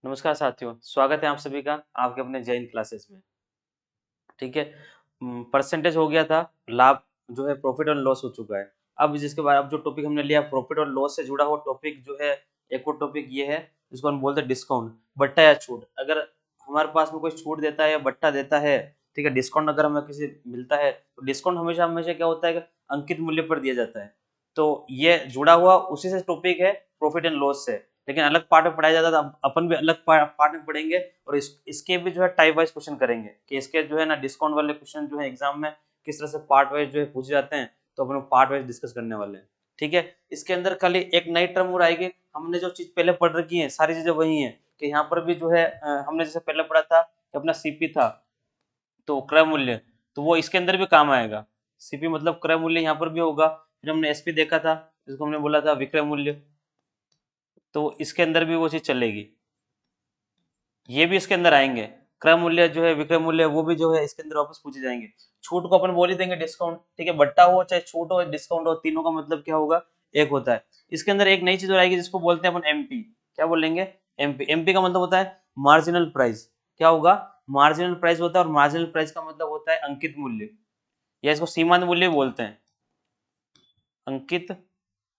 नमस्कार साथियों, स्वागत है आप सभी का आपके अपने जैन क्लासेस में। ठीक है। परसेंटेज हो गया था, लाभ जो है प्रॉफिट और लॉस हो चुका है। अब जिसके बाद अब जो टॉपिक हमने लिया प्रॉफिट और लॉस से जुड़ा हुआ टॉपिक जो है, एक और टॉपिक ये है जिसको हम बोलते हैं डिस्काउंट, बट्टा या छूट। अगर हमारे पास में कोई छूट देता है या बट्टा देता है, ठीक है, डिस्काउंट अगर हमें किसी मिलता है तो डिस्काउंट हमेशा हमेशा क्या होता है कि अंकित मूल्य पर दिया जाता है। तो ये जुड़ा हुआ उसी से टॉपिक है, प्रॉफिट एंड लॉस से, लेकिन अलग पार्ट में पढ़ाया जाता है। तो अपन भी अलग पार्ट में पढ़ेंगे और इसके भी जो है टाइप वाइज क्वेश्चन करेंगे कि इसके जो है ना डिस्काउंट वाले क्वेश्चन जो है एग्जाम में किस तरह से पार्ट वाइज जो है पूछे जाते हैं, तो अपन पार्ट वाइज डिस्कस करने वाले हैं। ठीक है। इसके अंदर खाली एक नई टर्म और आएगी। हमने जो चीज पहले पढ़ रखी है सारी चीजें वही है कि यहाँ पर भी जो है हमने जैसे पहले पढ़ा था कि अपना सीपी था, तो क्रय मूल्य, तो वो इसके अंदर भी काम आएगा। सीपी मतलब क्रय मूल्य यहाँ पर भी होगा। फिर हमने एसपी देखा था जिसको हमने बोला था विक्रय मूल्य, तो इसके अंदर भी वो चीज चलेगी। ये भी इसके अंदर आएंगे। क्रय मूल्य जो है, विक्रय मूल्य, वो भी जो है इसके अंदर वापस पूछे जाएंगे। छूट को अपन बोल ही देंगे डिस्काउंट। ठीक है, बट्टा हो चाहे छूट हो डिस्काउंट हो, तीनों का मतलब क्या होगा, एक होता है। इसके अंदर एक नई चीज और आएगी जिसको बोलते हैं अपन एमपी। क्या बोलेंगे, एमपी। एमपी का मतलब होता है मार्जिनल प्राइस। क्या होगा, मार्जिनल प्राइस होता है, और मार्जिनल प्राइस का मतलब होता है अंकित मूल्य, या इसको सीमांत मूल्य बोलते हैं। अंकित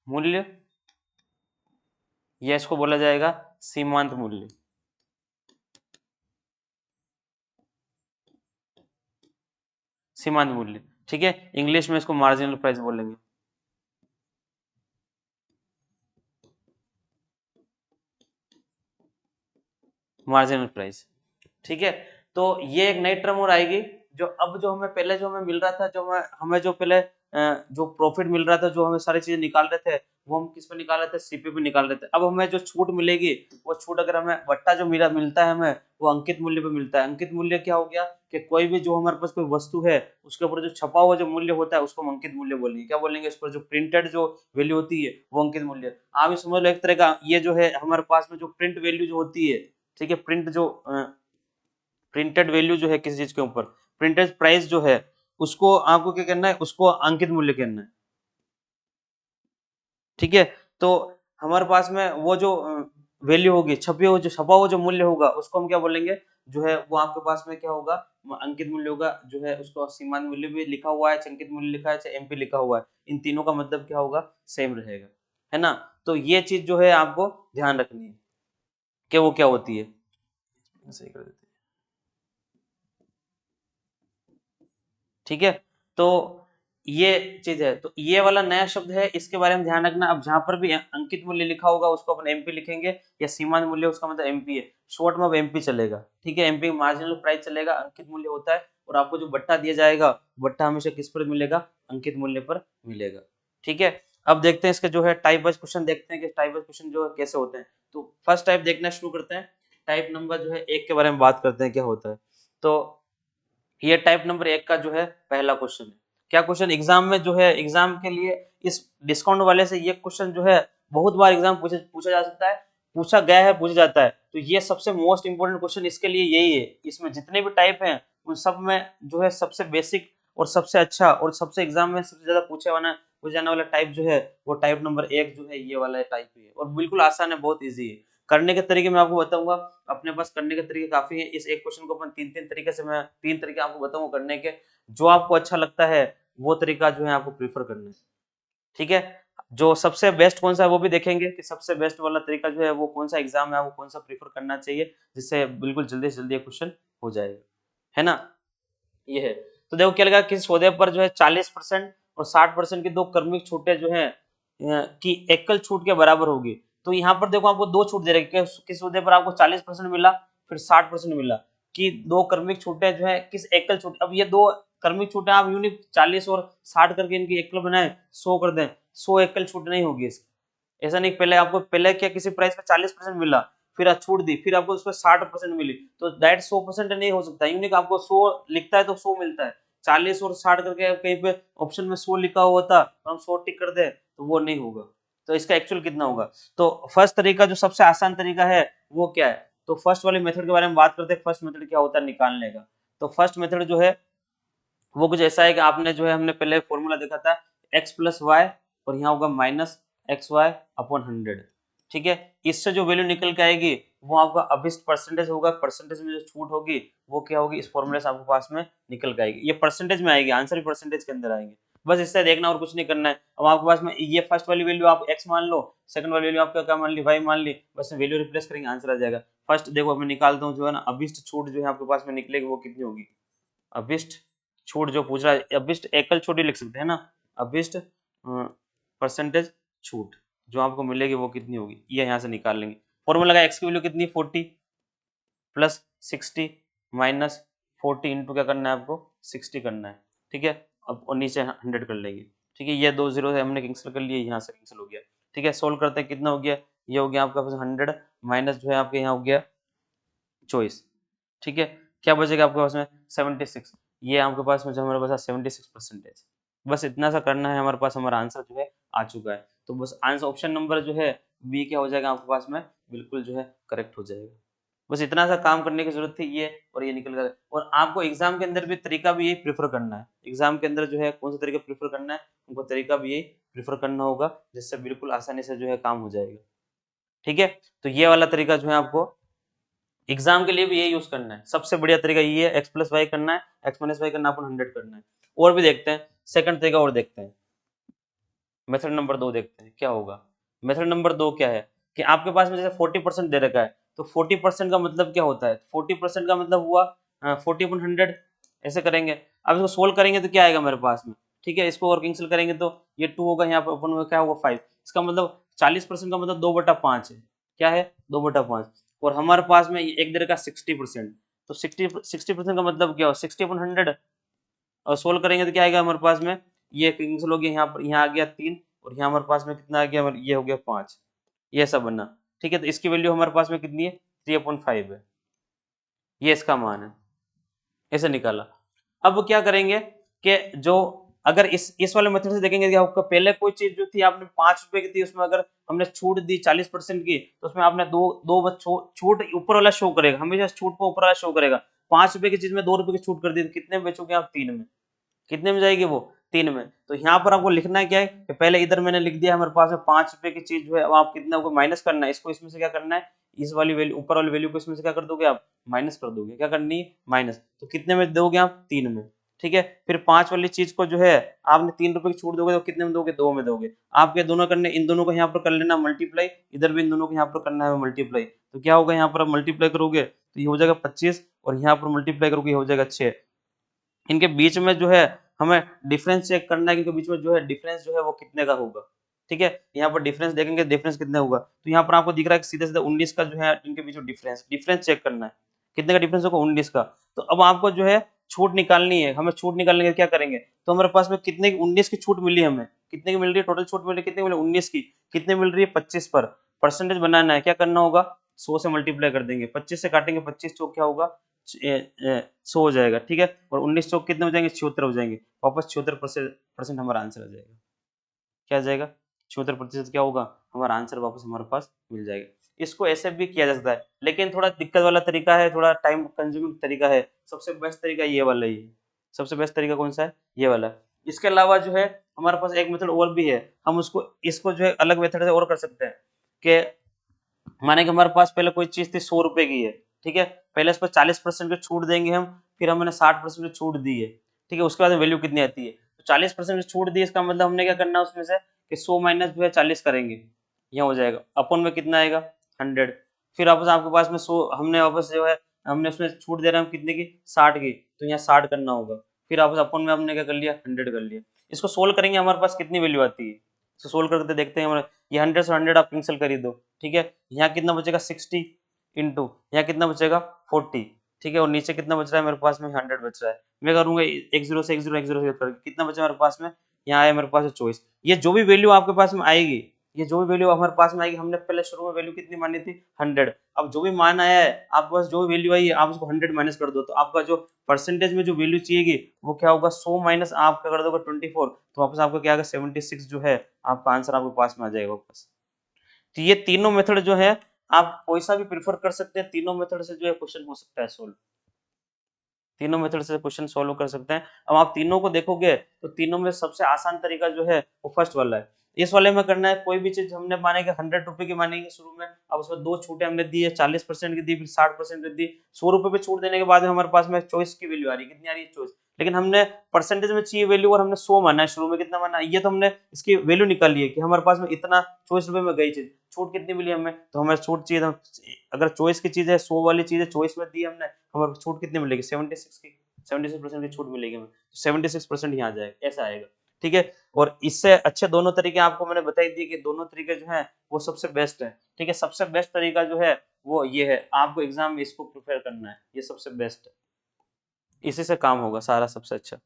मूल्य, या इसको बोला जाएगा सीमांत मूल्य। सीमांत मूल्य, ठीक है, इंग्लिश में इसको मार्जिनल प्राइस बोलेंगे। मार्जिनल प्राइस, ठीक है। तो ये एक नई टर्म और आएगी। जो अब जो हमें पहले जो हमें मिल रहा था, जो हमें जो पहले जो प्रॉफिट मिल रहा था, जो हमें सारी चीजें निकाल रहे थे, वो हम किस पे निकाल रहे थे, सीपी पे निकाल रहे थे। अब हमें जो छूट मिलेगी, वो छूट अगर हमें बट्टा जो मिलता है हमें, वो अंकित मूल्य पे मिलता है। अंकित मूल्य क्या हो गया कि कोई भी जो हमारे पास कोई वस्तु है उसके ऊपर जो छपा हुआ जो मूल्य होता है उसको हम अंकित मूल्य बोलेंगे। क्या बोलेंगे, इस पर जो प्रिंटेड जो वैल्यू होती है वो अंकित मूल्य। आप ये समझ लो एक तरह का ये जो है हमारे पास में जो प्रिंट वैल्यू जो होती है, ठीक है, प्रिंट जो प्रिंटेड वैल्यू जो है किसी चीज के ऊपर, प्रिंटेड प्राइस जो है, उसको आपको क्या करना है, उसको अंकित मूल्य करना है। ठीक है। तो हमारे पास में वो जो वैल्यू होगी, छपी हो जो छपा हुआ जो मूल्य होगा, उसको हम क्या बोलेंगे, जो है वो आपके पास में क्या होगा, अंकित मूल्य होगा। जो है उसको सीमांत मूल्य भी लिखा हुआ है, अंकित मूल्य लिखा है, चाहे एमपी लिखा हुआ है, इन तीनों का मतलब क्या होगा, सेम रहेगा, है ना। तो ये चीज जो है आपको ध्यान रखनी है कि वो क्या होती है। सही कर देते हैं। ठीक है। तो ये चीज है, तो ये वाला नया शब्द है, इसके बारे में ध्यान रखना। अब जहां पर भी अंकित मूल्य लिखा होगा उसको अपन एमपी लिखेंगे, या सीमांत मूल्य उसका मतलब एमपी है, शॉर्ट में अब एमपी चलेगा। ठीक है, एमपी मार्जिनल प्राइस चलेगा, अंकित मूल्य होता है। और आपको जो बट्टा दिया जाएगा, बट्टा हमेशा किस पर मिलेगा, अंकित मूल्य पर मिलेगा। ठीक है। अब देखते हैं इसके जो है टाइप वाइज क्वेश्चन, देखते हैं कि टाइप वाइज क्वेश्चन जो है कैसे होते हैं। तो फर्स्ट टाइप देखना शुरू करते हैं। टाइप नंबर जो है एक के बारे में बात करते हैं क्या होता है। तो ये टाइप नंबर एक का जो है पहला क्वेश्चन है। क्या क्वेश्चन एग्जाम में जो है, एग्जाम के लिए इस डिस्काउंट वाले से ये क्वेश्चन जो है बहुत बार एग्जाम पूछा जा सकता है, पूछा गया है, पूछा जाता है। तो ये सबसे मोस्ट इंपोर्टेंट क्वेश्चन इसके लिए यही है। इसमें जितने भी टाइप हैं उन सब में जो है सबसे बेसिक और सबसे अच्छा और सबसे एग्जाम में सबसे ज्यादा पूछे जाने वाला टाइप जो है, वो टाइप नंबर एक जो है ये वाला टाइप है। और बिल्कुल आसान है, बहुत ईजी है। करने के तरीके मैं आपको बताऊंगा। अपने पास करने के तरीके काफी है। इस एक क्वेश्चन को अपन तीन तीन तरीके से, मैं तीन तरीके आपको बताऊंगा करने के। जो आपको अच्छा लगता है वो तरीका जो है आपको प्रीफर करना है। ठीक है। जो सबसे बेस्ट कौन सा है वो भी देखेंगे कि सबसे बेस्ट वाला तरीका जो है वो कौन सा एग्जाम है, वो कौन सा प्रीफर करना चाहिए, जिससे बिल्कुल जल्दी से जल्दी क्वेश्चन हो जाएगा, है ना। ये है। तो देखो क्या लगा, किसी सौदे पर जो है 40% और 60% की दो क्रमिक छूटें जो है कि एकल छूट के बराबर होगी। तो यहाँ पर देखो आपको दो छूट दे रखे, किस सौदे पर आपको 40% मिला, फिर 60% मिला, कि दो क्रमिक छूटें जो है किस एकल छूट। अब ये दो क्रमिक छूटें आप यूनिक 40 और 60 करके इनकी एकल बनाए 100 कर दें, 100 एकल छूट नहीं होगी इसकी। ऐसा नहीं, पहले आपको पहले क्या किसी प्राइस पे 40% मिला, फिर छूट दी, फिर आपको उसमें 60% मिली, तो डायरेक्ट 100% नहीं हो सकता। यूनिक आपको 100 लिखता है तो 100 मिलता है। 40 और 60 करके कहीं पे ऑप्शन में 100 लिखा हुआ था तो हम 100 टिक कर दे तो वो नहीं होगा। तो इसका एक्चुअल कितना होगा। तो फर्स्ट तरीका जो सबसे आसान तरीका है वो क्या है, तो फर्स्ट वाले मेथड के बारे में बात करते हैं। फर्स्ट मेथड क्या होता है निकालने का। तो फर्स्ट मेथड जो है वो कुछ ऐसा है कि आपने जो है, हमने पहले फॉर्मूला देखा था, x प्लस वाई और यहाँ होगा माइनस एक्स वाई अपॉन 100। ठीक है, इससे जो वैल्यू निकल के आएगी वो आपका अभिष्ट परसेंटेज होगा, परसेंटेज में जो छूट होगी वो क्या होगी, इस फॉर्मूले से आपके पास में निकल के आएगी, ये परसेंटेज में आएगी, आंसर भी परसेंटेज के अंदर आएंगे, बस इससे देखना और कुछ नहीं करना है। अब आपके पास में ये फर्स्ट वाली वैल्यू आप x मान लो, सेकंड वाली वैल्यू आपका क्या मान ली, y मान ली, बस वैल्यू रिप्लेस करेंगे आंसर आ जाएगा। फर्स्ट देखो मैं निकालता हूँ जो है ना, अभिष्ट छूट जो है आपके पास में निकलेगी वो कितनी होगी, अभिष्ट छूट जो पूछ रहा है, अभिष्ट एकल छूट ही लिख सकते हैं ना, अभिष्ट परसेंटेज छूट जो आपको मिलेगी वो कितनी होगी, ये यहाँ से निकाल लेंगे। फॉर्मूला लगा x की वैल्यू कितनी 40 प्लस 60 माइनस 40 इंटू क्या करना है आपको 60 करना है, ठीक है। अब और नीचे 100 कर लेंगे, ठीक है, ये 2 जीरो से हमने कैंसिल कर लिए, यहाँ से कैंसिल हो गया, ठीक है। सोल्व करते हैं कितना हो गया, ये हो गया आपका 100 माइनस जो है आपके यहाँ हो गया 24, ठीक है। क्या बचेगा आपके पास में 76, ये आपके पास में जो हमारे पास 76%, बस इतना सा करना है, हमारे पास हमारा आंसर जो है आ चुका है। तो बस आंसर ऑप्शन नंबर जो है बी क्या हो जाएगा आपके पास में, बिल्कुल जो है करेक्ट हो जाएगा। बस इतना सा काम करने की जरूरत थी, ये और ये निकल गया। और आपको एग्जाम के अंदर भी तरीका भी यही प्रेफर करना है, एग्जाम के अंदर जो है कौन सा तरीका प्रेफर करना है, उनको तरीका भी यही प्रेफर करना होगा, जिससे बिल्कुल आसानी से जो है काम हो जाएगा, ठीक है। तो ये वाला तरीका जो है आपको एग्जाम के लिए भी ये यूज करना है, सबसे बढ़िया तरीका ये है, x प्लस वाई करना है, x माइनस वाई करना, अपन 100 करना है। और भी देखते हैं, सेकंड तरीका और देखते हैं, मेथड नंबर 2 देखते हैं क्या होगा। मेथड नंबर 2 क्या है कि आपके पास में जैसे 40% दे रखा है, तो 40% का मतलब क्या होता है, 40% का मतलब हुआ 40/100, ऐसे करेंगे। अब इसको सोल्व करेंगे तो क्या आएगा मेरे पास में, ठीक है, इसको और कैंसिल करेंगे तो ये 2 होगा, यहाँ पर अपन में क्या होगा 5, इसका मतलब 40% का मतलब 2/5 है, क्या है 2/5, और हमारे पास में एक दे रखा 60%, तो 60% का मतलब क्या हो 60/100, और सोल्व करेंगे तो क्या आएगा हमारे पास में, ये कैंसिल हो गया, यहाँ पर यहाँ आ गया 3, और यहाँ हमारे पास में कितना आ गया, ये हो गया 5, ये ऐसा बना, ठीक है। तो इसकी वैल्यू हमारे पास में कितनी है 3/5 है, ये इसका मान है, ऐसे निकाला। अब क्या करेंगे कि जो अगर इस वाले मेथड से देखेंगे कि आपका पहले कोई चीज जो थी आपने 5 रुपए की थी, उसमें अगर हमने छूट दी 40% की, तो उसमें आपने दो दो छूट ऊपर वाला शो करेगा, हमेशा छूट को ऊपर वाला शो करेगा। 5 रुपए की चीज में 2 रुपए की छूट कर दी, तो कितने में बेचोगे आप, 3 में, कितने में जाएगी वो 3 में। तो यहाँ पर आपको लिखना है क्या है कि पहले इधर मैंने लिख दिया हमारे पास में 5 रुपए की चीज जो है, अब आप कितना को माइनस करना है, इसको इसमें से क्या करना है, इस वाली वैल्यू ऊपर वाली वैल्यू को इसमें से क्या कर दोगे आप, माइनस कर दोगे, क्या करनी है माइनस, तो कितने में दोगे आप 3 में, ठीक है। फिर 5 वाली चीज को जो है आपने 3 रुपए की छूट दोगे तो कितने में दोगे, 2 में दोगे। आपके दोनों करने, इन दोनों को यहाँ पर कर लेना मल्टीप्लाई, इधर भी इन दोनों को यहाँ पर करना है मल्टीप्लाई, तो क्या होगा यहाँ पर आप मल्टीप्लाई करोगे तो ये हो जाएगा 25, और यहाँ पर मल्टीप्लाई करोगे ये हो जाएगा 6। इनके बीच में जो है हमें डिफरेंस चेक करना है, इनके बीच में जो है डिफरेंस जो है वो कितने का होगा, ठीक है। यहाँ पर डिफरेंस देखेंगे डिफरेंस कितने होगा, तो यहाँ पर आपको दिख रहा है सीधे सीधे 19 का जो है इनके बीच में डिफरेंस, डिफरेंस चेक करना है, कितने का डिफरेंस होगा 19 का। तो अब आपको जो है छूट निकालनी है, हमें छूट निकालने के क्या करेंगे, तो हमारे पास में कितने की 19 की छूट मिली, हमें कितने की मिल रही है, टोटल छूट मिल रही है कितने मिल 19 की, कितने मिल रही है 25 पर। परसेंटेज बनाना है, क्या करना होगा 100 से मल्टीप्लाई कर देंगे, 25 से काटेंगे 25 चौक क्या होगा 100 हो जाएगा, ठीक है। और 19 चौक कितने हो जाएंगे 76 हो जाएंगे, वापस 76% हमारा आंसर आ जाएगा, क्या आ जाएगा 76% क्या होगा हमारा आंसर वापस हमारे पास मिल जाएगा। इसको ऐसे भी किया जा सकता है, लेकिन थोड़ा दिक्कत वाला तरीका है, थोड़ा टाइम कंज्यूमिंग तरीका है, सबसे बेस्ट तरीका ये वाला ही है। सबसे बेस्ट तरीका कौन सा है, ये वाला। इसके अलावा जो है हमारे पास एक मेथड और भी है, हम उसको इसको जो है अलग मेथड से और कर सकते हैं कि माने कि हमारे पास पहले कोई चीज थी 100 रुपए की है, ठीक है, पहले इस पर 40% की छूट देंगे हम, फिर हमने 60% की छूट दी है, ठीक है, उसके बाद वैल्यू कितनी आती है, तो 40% की छूट दी, इसका मतलब हमने क्या करना है उसमें से कि 100 माइनस जो है 40 करेंगे, यहाँ हो जाएगा अपन में कितना आएगा 100। फिर वापस आपके पास में 100 हमने वापस जो है हमने उसमें छूट दे रहे हैं कितने की 60 की, तो यहाँ 60 करना होगा, फिर वापस अपन में हमने क्या कर लिया 100 कर लिया। इसको सोल्व करेंगे हमारे पास कितनी वैल्यू आती है, इसको सोल्व करके देखते हैं हमारे, ये 100 से 100 आप कैंसिल कर दो, ठीक है, यहाँ कितना बचेगा 60 इंटू यहाँ कितना बचेगा 40, ठीक है, और नीचे कितना बच रहा है मेरे पास में 100 बच रहा है। मैं करूंगा एक जीरो से एक जीरो एक जीरो कितना बचा मेरे पास में, यहाँ आया मेरे पास चॉइस। ये जो भी वैल्यू आपके पास में आएगी, ये जो भी वैल्यू हमारे पास में आएगी, हमने पहले शुरू में वैल्यू कितनी मानी थी 100, अब जो भी मान आया है आपके पास जो भी वैल्यू आई है आप उसको 100 माइनस कर दो, तो आपका जो परसेंटेज में जो वैल्यू चाहिएगी वो क्या होगा 100 माइनस आप क्या कर दोगे 24, तो वापस आपका क्या आएगा 76 जो है आपका आंसर आपके पास में आ जाएगा वापस। तो ये तीनों मेथड जो है आप कोई सा भी प्रिफर कर सकते हैं, तीनों मेथड से जो है क्वेश्चन हो सकता है सोल्व, तीनों मेथड से क्वेश्चन सोल्व कर सकते हैं। अब आप तीनों को देखोगे तो तीनों में सबसे आसान तरीका जो है वो फर्स्ट वाला है। इस वाले में करना है, कोई भी चीज हमने माने कि 100 रुपए की मानेंगे शुरू में, अब उसमें 2 छूटें हमने दी है, 40% की दी, फिर 60% की दी, 100 रुपए पे छूट देने के बाद हमारे पास में चॉइस की वैल्यू आ रही है, कितनी आ रही है चॉइस, लेकिन हमने परसेंटेज में चाहिए वैल्यू और हमने 100 माना है शुरू में, कितना माना है, ये तो हमने इसकी वैल्यू निकाली है कि हमारे पास में इतना चॉइस रुपए में गई चीज, छूट कितनी मिली हमें, तो हमें छूट चाहिए था, अगर चॉइस की चीज है 100 वाली चीज है चॉइस में दी हमने, हमारे छूट कितनी मिलेगी 76 की, 76% की छूट मिलेगी हमें, 76% यहाँ आ जाएगा, ऐसा आएगा, ठीक है। और इससे अच्छे दोनों तरीके आपको मैंने बताई दिए कि दोनों तरीके जो है वो सबसे बेस्ट है, ठीक है, सबसे बेस्ट तरीका जो है वो ये है, आपको एग्जाम में इसको प्रिपेयर करना है, ये सबसे बेस्ट है, इसी से काम होगा सारा सबसे अच्छा,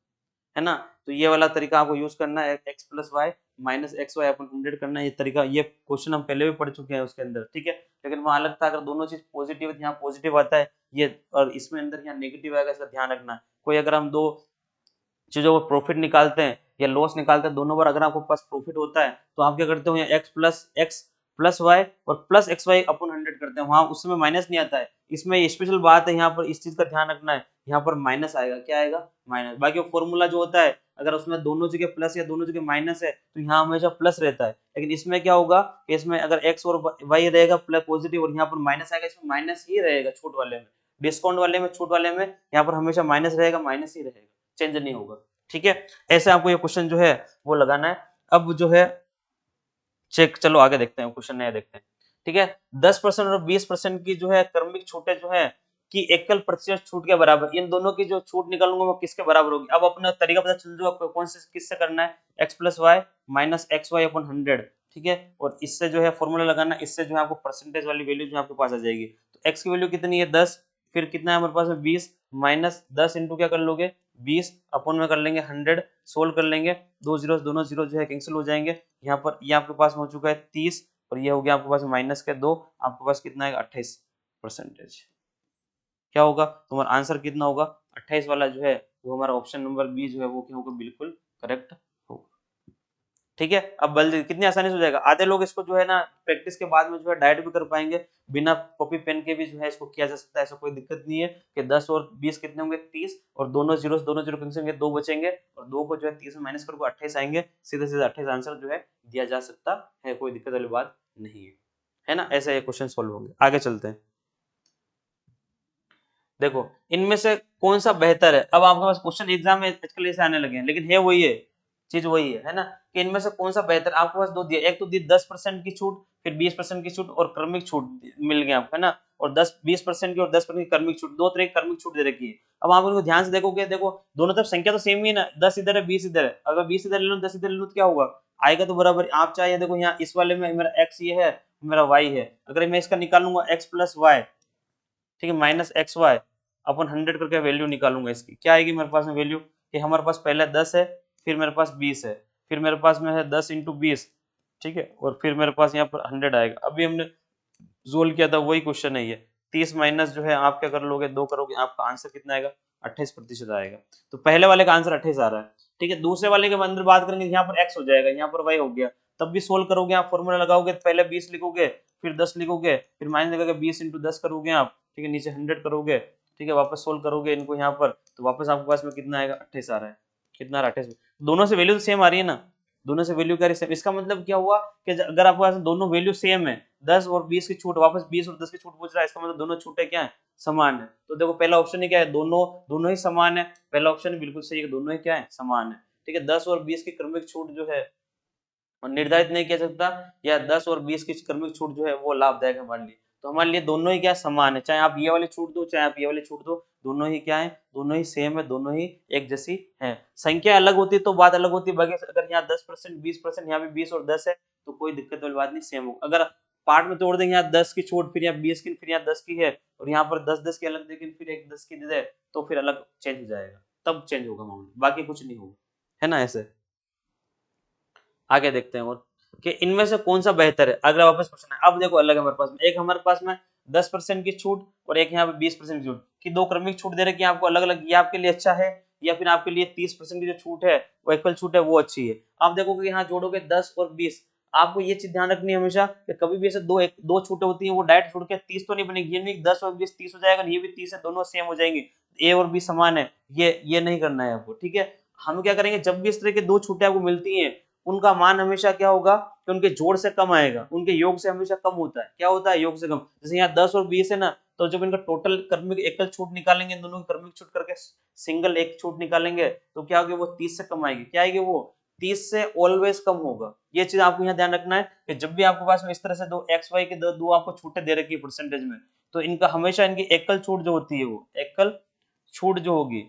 है ना। तो ये वाला तरीका आपको यूज करना है, x plus Y minus X Y upon 100 करना है, ये तरीका, ये क्वेश्चन हम पहले भी पढ़ चुके हैं उसके अंदर, ठीक है, लेकिन वहां अलग था, अगर दोनों चीज पॉजिटिव है तो यहाँ पॉजिटिव आता है ये, और इसमें अंदर यहाँ नेगेटिव आएगा, इसका ध्यान रखना है। कोई अगर हम दो चीजों को प्रॉफिट निकालते हैं या लॉस निकालते हैं, दोनों बार अगर आपके पास प्रॉफिट होता है तो आप क्या करते हो, यहाँ एक्स प्लस वाई और प्लस एक्स वाई अपन 100 करते हैं, वहां उस समय माइनस नहीं आता है, इसमें स्पेशल बात है, यहाँ पर इस चीज का ध्यान रखना है, यहाँ पर माइनस आएगा, क्या आएगा माइनस, बाकी फॉर्मूला जो होता है अगर उसमें दोनों जगह प्लस या दोनों जगह माइनस है तो यहाँ हमेशा प्लस रहता है, लेकिन इसमें क्या होगा, इसमें अगर एक्स और वाई रहेगा प्लस पॉजिटिव और यहाँ पर माइनस आएगा, इसमें माइनस ही रहेगा, छूट वाले में, डिस्काउंट वाले में, छूट वाले में यहाँ पर हमेशा माइनस रहेगा, माइनस ही रहेगा, चेंज नहीं होगा, ठीक है। ऐसे आपको ये क्वेश्चन जो है वो लगाना है। अब जो है चेक, चलो आगे देखते हैं, क्वेश्चन नया देखते हैं, ठीक है। 10% और 20% की जो है क्रमिक छूटें जो है कि एकल प्रतिशत छूट के बराबर, इन दोनों की जो छूट निकालूंगा वो किसके बराबर होगी, अब अपना तरीका पता चल जाएगा कौन से किससे करना है, x plus Y minus X Y upon 100, ठीक है, और इससे जो है फॉर्मूला लगाना, इससे जो है आपको परसेंटेज वाली वैल्यू जो आपके पास आ जाएगी, तो x की वैल्यू कितनी है 10, फिर कितना है हमारे पास में 20 माइनस 10 इंटू क्या कर लोगे 20 अपन में कर लेंगे 100, सोल्व कर लेंगे, दो जीरो दोनों जीरो जो है कैंसिल हो जाएंगे, यहाँ पर ये आपके पास हो चुका है 30 और ये हो गया आपके पास माइनस के 2, आपके पास कितना है 28%, क्या होगा तुम्हारा आंसर कितना होगा 28 वाला जो है वो हमारा ऑप्शन नंबर बी जो है वो क्या होगा, बिल्कुल करेक्ट होगा, ठीक है। अब बल कितनी आसानी से हो जाएगा, आधे लोग इसको जो है ना प्रैक्टिस के बाद में जो है डायरेक्ट भी कर पाएंगे, बिना कॉपी पेन के भी जो है इसको किया जा सकता है, ऐसा कोई दिक्कत नहीं है कि 10 और 20 कितने होंगे 30 और दोनों जीरो कैंसिल होंगे, 2 बचेंगे और 2 को जो है 30 में माइनस करोगे 28 आएंगे, सीधे सीधे 28 आंसर जो है दिया जा सकता है, कोई दिक्कत वाली बात नहीं है ना। ऐसे ये क्वेश्चन सोल्व होंगे, आगे चलते हैं। देखो इनमें से कौन सा बेहतर है, अब आपके पास क्वेश्चन एग्जाम में आजकल ऐसे आने लगे हैं, लेकिन है वही है, चीज वही है ना, कि इनमें से कौन सा बेहतर, आपके पास दो दिया, एक तो दी 10% की छूट, फिर 20% की छूट और क्रमिक छूट मिल गया आपको, है ना, और 10-20% की और 10% की क्रमिक छूट, दो तरह की क्रमिक छूट दे रखी है। अब आप उनको ध्यान से देखोगे, देखो दोनों तरफ संख्या तो सेम ही है ना, 10 इधर है 20 इधर है, अगर 20 इधर ले लो 10 इधर ले लो तो क्या होगा, आएगा तो बराबर, आप चाहे देखो यहाँ इस वाले में मेरा x ये है मेरा y है, अगर मैं इसका निकालूंगा x प्लस वाई, ठीक है, माइनस एक्स वाई अपन 100 करके वैल्यू निकालूंगा, इसकी क्या आएगी मेरे पास में वैल्यू, कि हमारे पास पहले 10 है, फिर मेरे पास 20 है, फिर मेरे पास में है 10 इंटू 20, ठीक है, और फिर मेरे पास यहाँ पर 100 आएगा, अभी हमने जोल किया था वही क्वेश्चन है ये, 30 माइनस जो है आप क्या कर लोगे 2 करोगे, आपका आंसर कितना आएगा 28% आएगा, तो पहले वाले का आंसर 28 आ रहा है, ठीक है। दूसरे वाले के अंदर बात करेंगे, यहाँ पर x हो जाएगा, यहाँ पर y हो गया, तब भी सोल्व करोगे आप, फॉर्मूला लगाओगे, पहले 20 लिखोगे, फिर 10 लिखोगे, फिर माइनस लगाकर 20 इंटू 10 करोगे आप, ठीक है, नीचे 100 करोगे, ठीक है, वापस सोल्व करोगे इनको यहाँ पर, तो वापस आपके पास में कितना आएगा 28 आ रहा है, कितना आ रहा है 28, दोनों से वैल्यू तो सेम आ रही है ना, दोनों से वैल्यू क्या रही है, इसका मतलब क्या हुआ कि अगर आपके पास दोनों वैल्यू सेम है, 10 और 20 की छूट, वापस 20 और 10 की छूट पूछ रहा है, इसका मतलब दोनों छूटें क्या है समान है, तो देखो पहला ऑप्शन ही क्या है, दोनों दोनों ही समान है, पहला ऑप्शन बिल्कुल सही है, दोनों ही क्या है समान है, ठीक है। 10 और 20 की क्रमिक छूट जो है निर्धारित नहीं किया सकता, या 10 और 20 की क्रमिक छूट जो है वो लाभदायक है हमारे लिए, तो हमारे लिए दोनों ही क्या समान है, चाहे आप ये वाली छूट दो चाहे आप ये वाली छूट दो, दोनों ही क्या है, दोनों ही सेम है, दोनों ही एक जैसी है, संख्या अलग होती तो बात अलग होती, बाकी अगर यहाँ 10% 20%, यहाँ भी 20 और 10 है तो कोई दिक्कत वाली बात नहीं, सेम होगा, अगर पार्ट में तोड़ देंगे यहाँ 10 की छूट, फिर यहाँ 20 की, फिर यहाँ 10 की है, और यहाँ पर 10-10 की अलग लेकिन फिर एक 10 की दे दे, तो फिर अलग चेंज हो जाएगा, तब चेंज होगा मामला, बाकी कुछ नहीं होगा, है ना। ऐसे आगे देखते हैं और कि इनमें से कौन सा बेहतर है, अगला वापस क्वेश्चन है, अब देखो अलग है हमारे पास में, एक हमारे पास में 10% की छूट और एक यहाँ पे 20% की छूट, कि दो क्रमिक छूट दे रहे कि आपको अलग अलग, ये आपके लिए अच्छा है या फिर आपके लिए 30% की जो छूट है वो इक्वल छूट है वो अच्छी है। आप देखोगे यहाँ जोड़ोगे 10 और 20, आपको ये चीज ध्यान रखनी है हमेशा कि कभी भी ऐसे दो छूटें होती हैं वो डायरेक्ट छूट के 30 तो नहीं बनेगी, ये नहीं 10 और 20 30 हो जाएगा, ये भी 30 है, दोनों सेम हो जाएंगे, ए और बी समान है, ये नहीं करना है आपको, ठीक है। हम क्या करेंगे, जब भी इस तरह के दो छूटें आपको मिलती हैं उनका मान हमेशा क्या होगा कि उनके जोड़ से कम आएगा, उनके योग से हमेशा कम होता है। क्या होता है? योग से कम। जैसे यहाँ 10 और 20 है ना, तो जब इनका टोटल क्रमिक एकल छूट निकालेंगे, दोनों की क्रमिक छूट करके सिंगल एक छूट निकालेंगे, तो क्या होगी? वो 30 से कम आएगी। क्या आएगी? वो 30 से ऑलवेज कम होगा। ये चीज आपको यहाँ ध्यान रखना है कि जब भी आपके पास में इस तरह से दो एक्स वाई के दो आपको छूटें दे रखी है परसेंटेज में, तो इनका हमेशा इनकी एकल छूट जो होती है, वो एकल छूट जो होगी,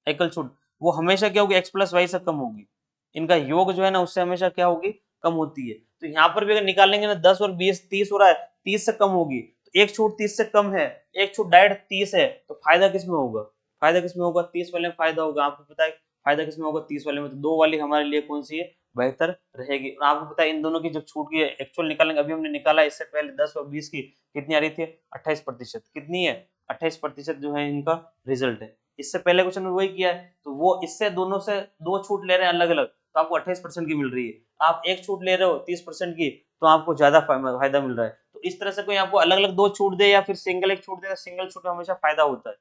एकल छूट, वो हमेशा क्या होगी? एक्स प्लस वाई से कम होगी। इनका योग जो है ना, उससे हमेशा क्या होगी? कम होती है। तो यहाँ पर भी अगर निकालेंगे ना, 10 और 20, 30 हो रहा है, 30 से कम होगी, तो एक छूट 30 से कम है, एक छूट डायरेक्ट 30 है, तो फायदा किसमें होगा? फायदा किसमें होगा? 30 वाले में फायदा होगा। आपको पता है फायदा किसमें होगा? 30 वाले में। तो 2 वाली हमारे लिए कौन सी है? बेहतर रहेगी। और आपको पता है इन दोनों की जो छूट की एक्चुअल निकालेंगे, अभी हमने निकाला इससे पहले 10 और 20 की, कितनी आ रही थी? 28%। कितनी है? 28% जो है इनका रिजल्ट है। इससे पहले क्वेश्चन में वही किया है, तो वो इससे दोनों से दो छूट ले रहे हैं अलग अलग, तो आपको 28% की मिल रही है। आप एक छूट ले रहे हो 30% की, तो आपको ज्यादा फायदा मिल रहा है। तो इस तरह से कोई आपको अलग अलग दो छूट दे या फिर सिंगल एक छूट दे, सिंगल छूट में हमेशा फायदा होता है।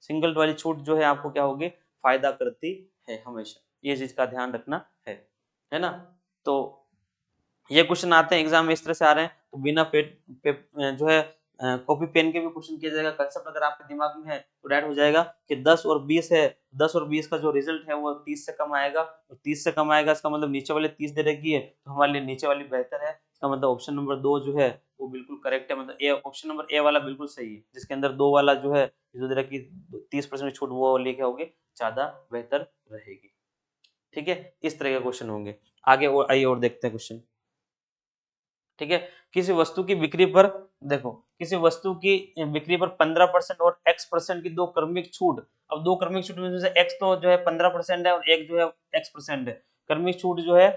सिंगल वाली छूट जो है आपको क्या होगी? फायदा करती है हमेशा। ये चीज का ध्यान रखना है ना। तो ये क्वेश्चन आते हैं एग्जाम में इस तरह से आ रहे हैं, तो बिना जो है कॉपी पेन के भी क्वेश्चन किया जाएगा। कंसेप्ट अगर आपके दिमाग में है तो डायरेक्ट हो जाएगा कि 10 और 20 है, 10 और 20 का जो रिजल्ट है वो 30 से कम आएगा, तो 30 से कम आएगा, इसका मतलब नीचे वाले 30 दे रखी है, तो हमारे लिए नीचे वाली बेहतर है। इसका मतलब ऑप्शन नंबर 2 जो है वो बिल्कुल करेक्ट है। मतलब ए, ऑप्शन नंबर ए वाला बिल्कुल सही है, जिसके अंदर 2 वाला जो है जो दे रखी 30% छूट, वो लेके होगे ज्यादा बेहतर रहेगी। ठीक है, इस तरह के क्वेश्चन होंगे। आगे और आइए और देखते हैं क्वेश्चन। ठीक है, किसी वस्तु की बिक्री पर, देखो किसी वस्तु की बिक्री पर 15% और x% की दो क्रमिक छूट। अब दो क्रमिक छूट में से x तो जो है 15% है और एक जो है x% है। क्रमिक छूट जो है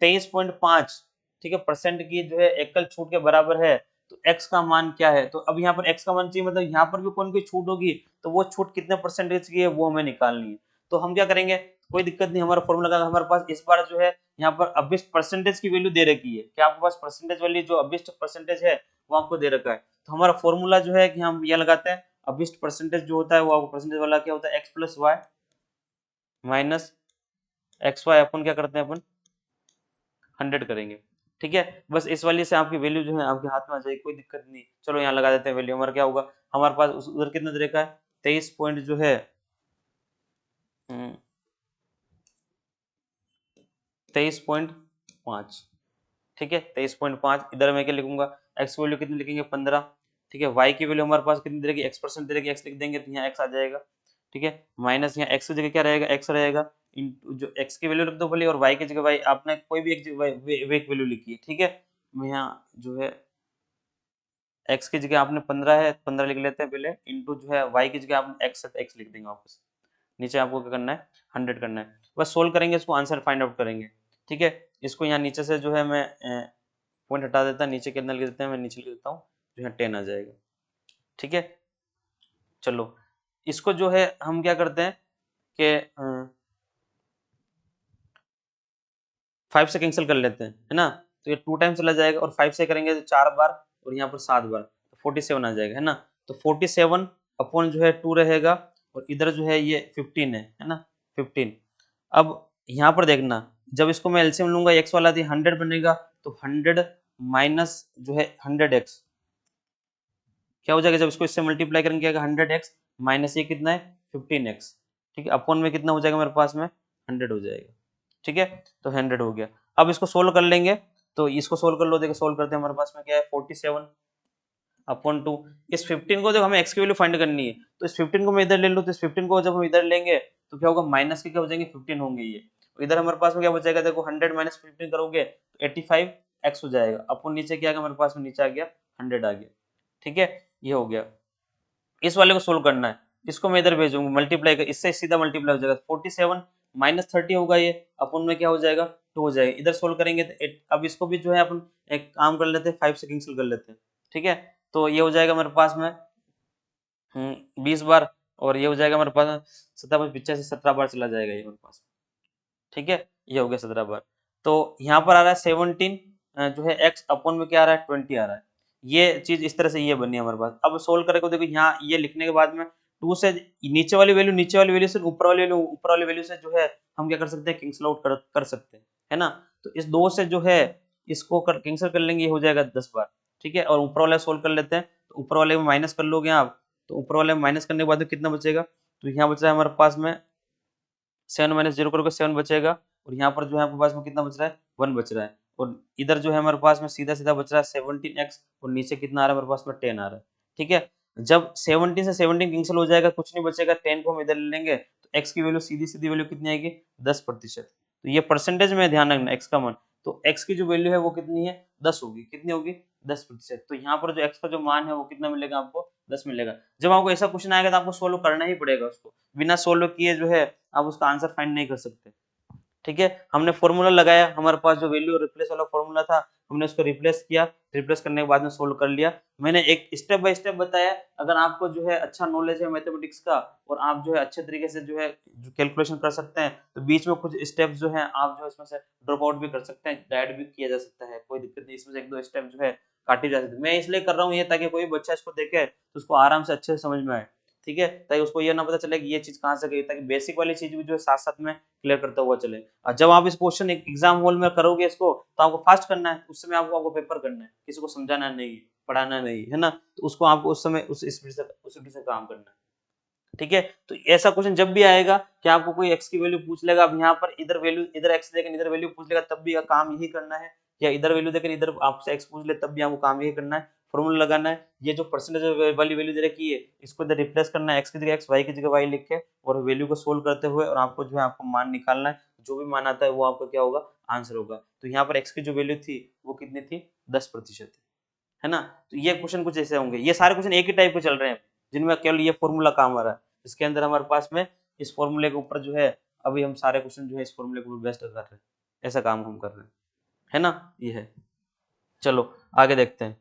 23.5, ठीक है, परसेंट की जो है एकल छूट के बराबर है, तो x का मान क्या है? तो अब यहाँ पर x का मान चाहिए, मतलब यहाँ पर भी कौन कोई छूट होगी, तो वो छूट कितने परसेंटेज की है वो हमें निकालनी है। तो हम क्या करेंगे? कोई दिक्कत नहीं, हमारा फॉर्मूला लगा, हमारे पास इस बार जो है यहाँ पर अबिस्ट परसेंटेज की वैल्यू दे रखी है। क्या आपके पास परसेंटेज वाली जो अबिस्ट परसेंटेज है वो आपको दे रखा है। तो हमारा फॉर्मूला जो है कि हम यह लगाते हैं, अबिस्ट परसेंटेज जो होता है वो आपको परसेंटेज वाला क्या होता है? X plus Y minus X Y अपन क्या करते हैं? अपन 100 करेंगे। ठीक है, बस इस वाली से आपकी वैल्यू जो है आपके हाथ में आ जाएगी, कोई दिक्कत नहीं। चलो यहाँ लगा देते हैं वैल्यू। हमारा क्या होगा? हमारे पास उधर कितना दे रखा है? 23 पॉइंट जो है 23.5। ठीक है, 23.5। इधर मैं क्या लिखूंगा? एक्स की वैल्यू कितनी लिखेंगे? 15। ठीक है, वाई की वैल्यू हमारे पास कितनी दे रखी? x% दे रखी, एक्स लिख देंगे तो यहाँ एक्स आ जाएगा। ठीक है, माइनस यहाँ एक्स की जगह क्या रहेगा? एक्स रहेगा, जो एक्स की वैल्यू लिख दो भले, और वाई की जगह वाई, आपने कोई भी एक वैल्यू लिखी है। ठीक है, यहाँ जो है एक्स की जगह आपने 15 है, 15 लिख लेते हैं पहले, इंटू जो है वाई की जगह आपने एक्स है तो एक्स लिख देंगे वापस। नीचे आपको क्या करना है? 100 करना है। बस सोल्व करेंगे इसको, आंसर फाइंड आउट करेंगे। ठीक है, इसको यहाँ नीचे से जो है मैं पॉइंट हटा देता, नीचे कितना लिख देते हैं? मैं नीचे लिख देता हूँ, जो है 10 आ जाएगा। ठीक है, चलो इसको जो है हम क्या करते हैं कि 5 से कैंसिल कर लेते हैं, है ना। तो ये 2 टाइम चला जाएगा, और 5 से करेंगे तो 4 बार, और यहाँ पर 7 बार, तो 47 आ जाएगा, है ना। तो 47 अपॉन जो है 2 रहेगा, और इधर जो है ये 15 है ना, 15। अब यहाँ पर देखना, जब इसको मैं एलसीएम लूंगा, एक्स वाला थी 100 बनेगा, तो 100 माइनस जो है 100x क्या हो जाएगा? जब इसको इससे मल्टीप्लाई करेंगे 100x माइनस ये कितना है? 15x। ठीक है, अपॉन में कितना हो जाएगा मेरे पास में? 100 हो जाएगा। ठीक है, तो 100 हो गया। अब इसको सोल्व कर लेंगे, तो इसको सोल्व कर लो। देखो सोल्व करते हैं, हमारे पास में क्या है? 47 अपॉन 2। इस 15 को जब हमें x की वैल्यू फाइंड करनी है, तो इस 15 को मैं इधर ले लूँ, तो इस 15 को जब हम इधर लेंगे तो क्या होगा? माइनस के क्या हो जाएंगे? 15 होंगे ये। इधर हमारे पास में क्या बचेगा? देखो 100 माइनस 15 करोगे तो 85x हो जाएगा। अपन नीचे क्या आ गया? हमारे पास में नीचे आ गया 100 आ गया। ठीक है, ये हो गया। इस वाले को सोल्व करना है, इसको मैं इधर भेजूंगा, मल्टीप्लाई कर, इससे सीधा मल्टीप्लाई हो जाएगा। 47 माइनस 30 होगा ये, अपन में क्या हो जाएगा? 2 हो जाएगा। इधर सोल्व करेंगे तो अब इसको भी जो है अपन एक काम कर लेते हैं, 5 से कैंसिल कर लेते हैं। ठीक है, तो ये हो जाएगा मेरे पास में 20 बार, और ये हो जाएगा मेरे पास 17 17 बार चला जाएगा ये मेरे पास। ठीक है, ये हो गया 17 बार। तो यहाँ पर आ रहा है 17 जो है x अपॉन में क्या आ रहा है? 20 आ रहा है। ये चीज इस तरह से ये बनी है हमारे पास। अब सोल्व करेंगे, देखो यहाँ ये लिखने के बाद में 2 से नीचे वाली वैल्यू से ऊपर वाली वैल्यू से जो है हम क्या कर सकते हैं? कैंसिल आउट कर सकते हैं, है ना। तो इस 2 से जो है इसको कैंसिल कर लेंगे, ये हो जाएगा 10 बार, ठीक है। और ऊपर वाला सोल्व कर लेते हैं, तो ऊपर वाले में माइनस कर लोगे आप, तो ऊपर वाले में माइनस करने के बाद कितना बचेगा, तो यहाँ बच रहा है हमारे पास में 7 माइनस 0 करोगे 7 बचेगा, और यहाँ पर जो है आपके पास में कितना बच रहा है 1 बच रहा है, और इधर जो है हमारे पास में सीधा सीधा बच रहा है 17x, और नीचे कितना आ रहा है हमारे पास में 10 आ रहा है, ठीक है। जब 17 से 17 कैंसिल हो जाएगा, कुछ नहीं बचेगा, 10 को हम इधर ले लेंगे, तो x की वैल्यू सीधी सीधी वैल्यू कितनी आएगी 10%। तो ये परसेंटेज में ध्यान रखना x का मान, तो x की जो वैल्यू है वो कितनी है 10 होगी, कितनी होगी 10%। तो यहाँ पर जो x का जो मान है वो कितना मिलेगा आपको 10 मिलेगा। जब आपको ऐसा क्वेश्चन आएगा तो आपको सोल्व करना ही पड़ेगा, उसको बिना सोल्व किए जो है आप उसका आंसर फाइंड नहीं कर सकते, ठीक है। हमने फॉर्मूला लगाया, हमारे पास जो वैल्यू रिप्लेस वाला फॉर्मूला था हमने उसको रिप्लेस किया, रिप्लेस करने के बाद में सोल्व कर लिया। मैंने एक स्टेप बाय स्टेप बताया। अगर आपको जो है अच्छा नॉलेज है मैथमेटिक्स का और आप जो है अच्छे तरीके से जो है कैलकुलेशन कर सकते हैं, तो बीच में कुछ स्टेप जो है आप जो है इसमें से ड्रॉप आउट भी कर सकते हैं, डाइट भी किया जा सकता है, कोई दिक्कत नहीं, इसमें से एक दो स्टेप जो है काटी जा सकती है। मैं इसलिए कर रहा हूँ ये ताकि कोई बच्चा इसको देखे तो उसको आराम से अच्छे से समझ में आए, ठीक है, ताकि उसको ये ना पता चले कि ये चीज कहाँ से गई, ताकि बेसिक वाली चीज भी जो है साथ साथ में क्लियर करता हुआ चले। और जब आप इस क्वेश्चन एग्जाम हॉल में करोगे इसको, तो आपको फास्ट करना है, उस समय आपको पेपर करना है, किसी को समझाना नहीं, पढ़ाना नहीं, है ना। तो उसको आपको उस समय उस स्पीड से काम करना है, ठीक है। तो ऐसा क्वेश्चन जब भी आएगा कि आपको कोई x की वैल्यू पूछ लेगा, अब यहाँ पर इधर वैल्यू इधर x देकर इधर वैल्यू पूछ लेगा, तब भी काम यही करना है, या इधर वैल्यू देकर इधर आपसे x पूछ ले तब भी आपको काम यही करना है, फॉर्मूला लगाना है। ये जो परसेंटेज वाली वैल्यू दे रखी है इसको इधर रिप्लेस करना है, x की जगह x, y की जगह y लिख के, और वैल्यू को सोल्व करते हुए, और आपको जो है आपको मान निकालना है, जो भी मान आता है वो आपका क्या होगा आंसर होगा। तो यहाँ पर x की जो वैल्यू थी वो कितनी थी 10%, है ना। तो ये क्वेश्चन कुछ ऐसे होंगे, ये सारे क्वेश्चन एक ही टाइप के चल रहे हैं जिनमें केवल ये फॉर्मूला काम आ रहा है। इसके अंदर हमारे पास में इस फॉर्मूले के ऊपर जो है अभी हम सारे क्वेश्चन जो है इस फॉर्मूले के ऊपर बेस्ट कर रहे हैं, ऐसा काम हम कर रहे हैं, है ना। ये है, चलो आगे देखते हैं।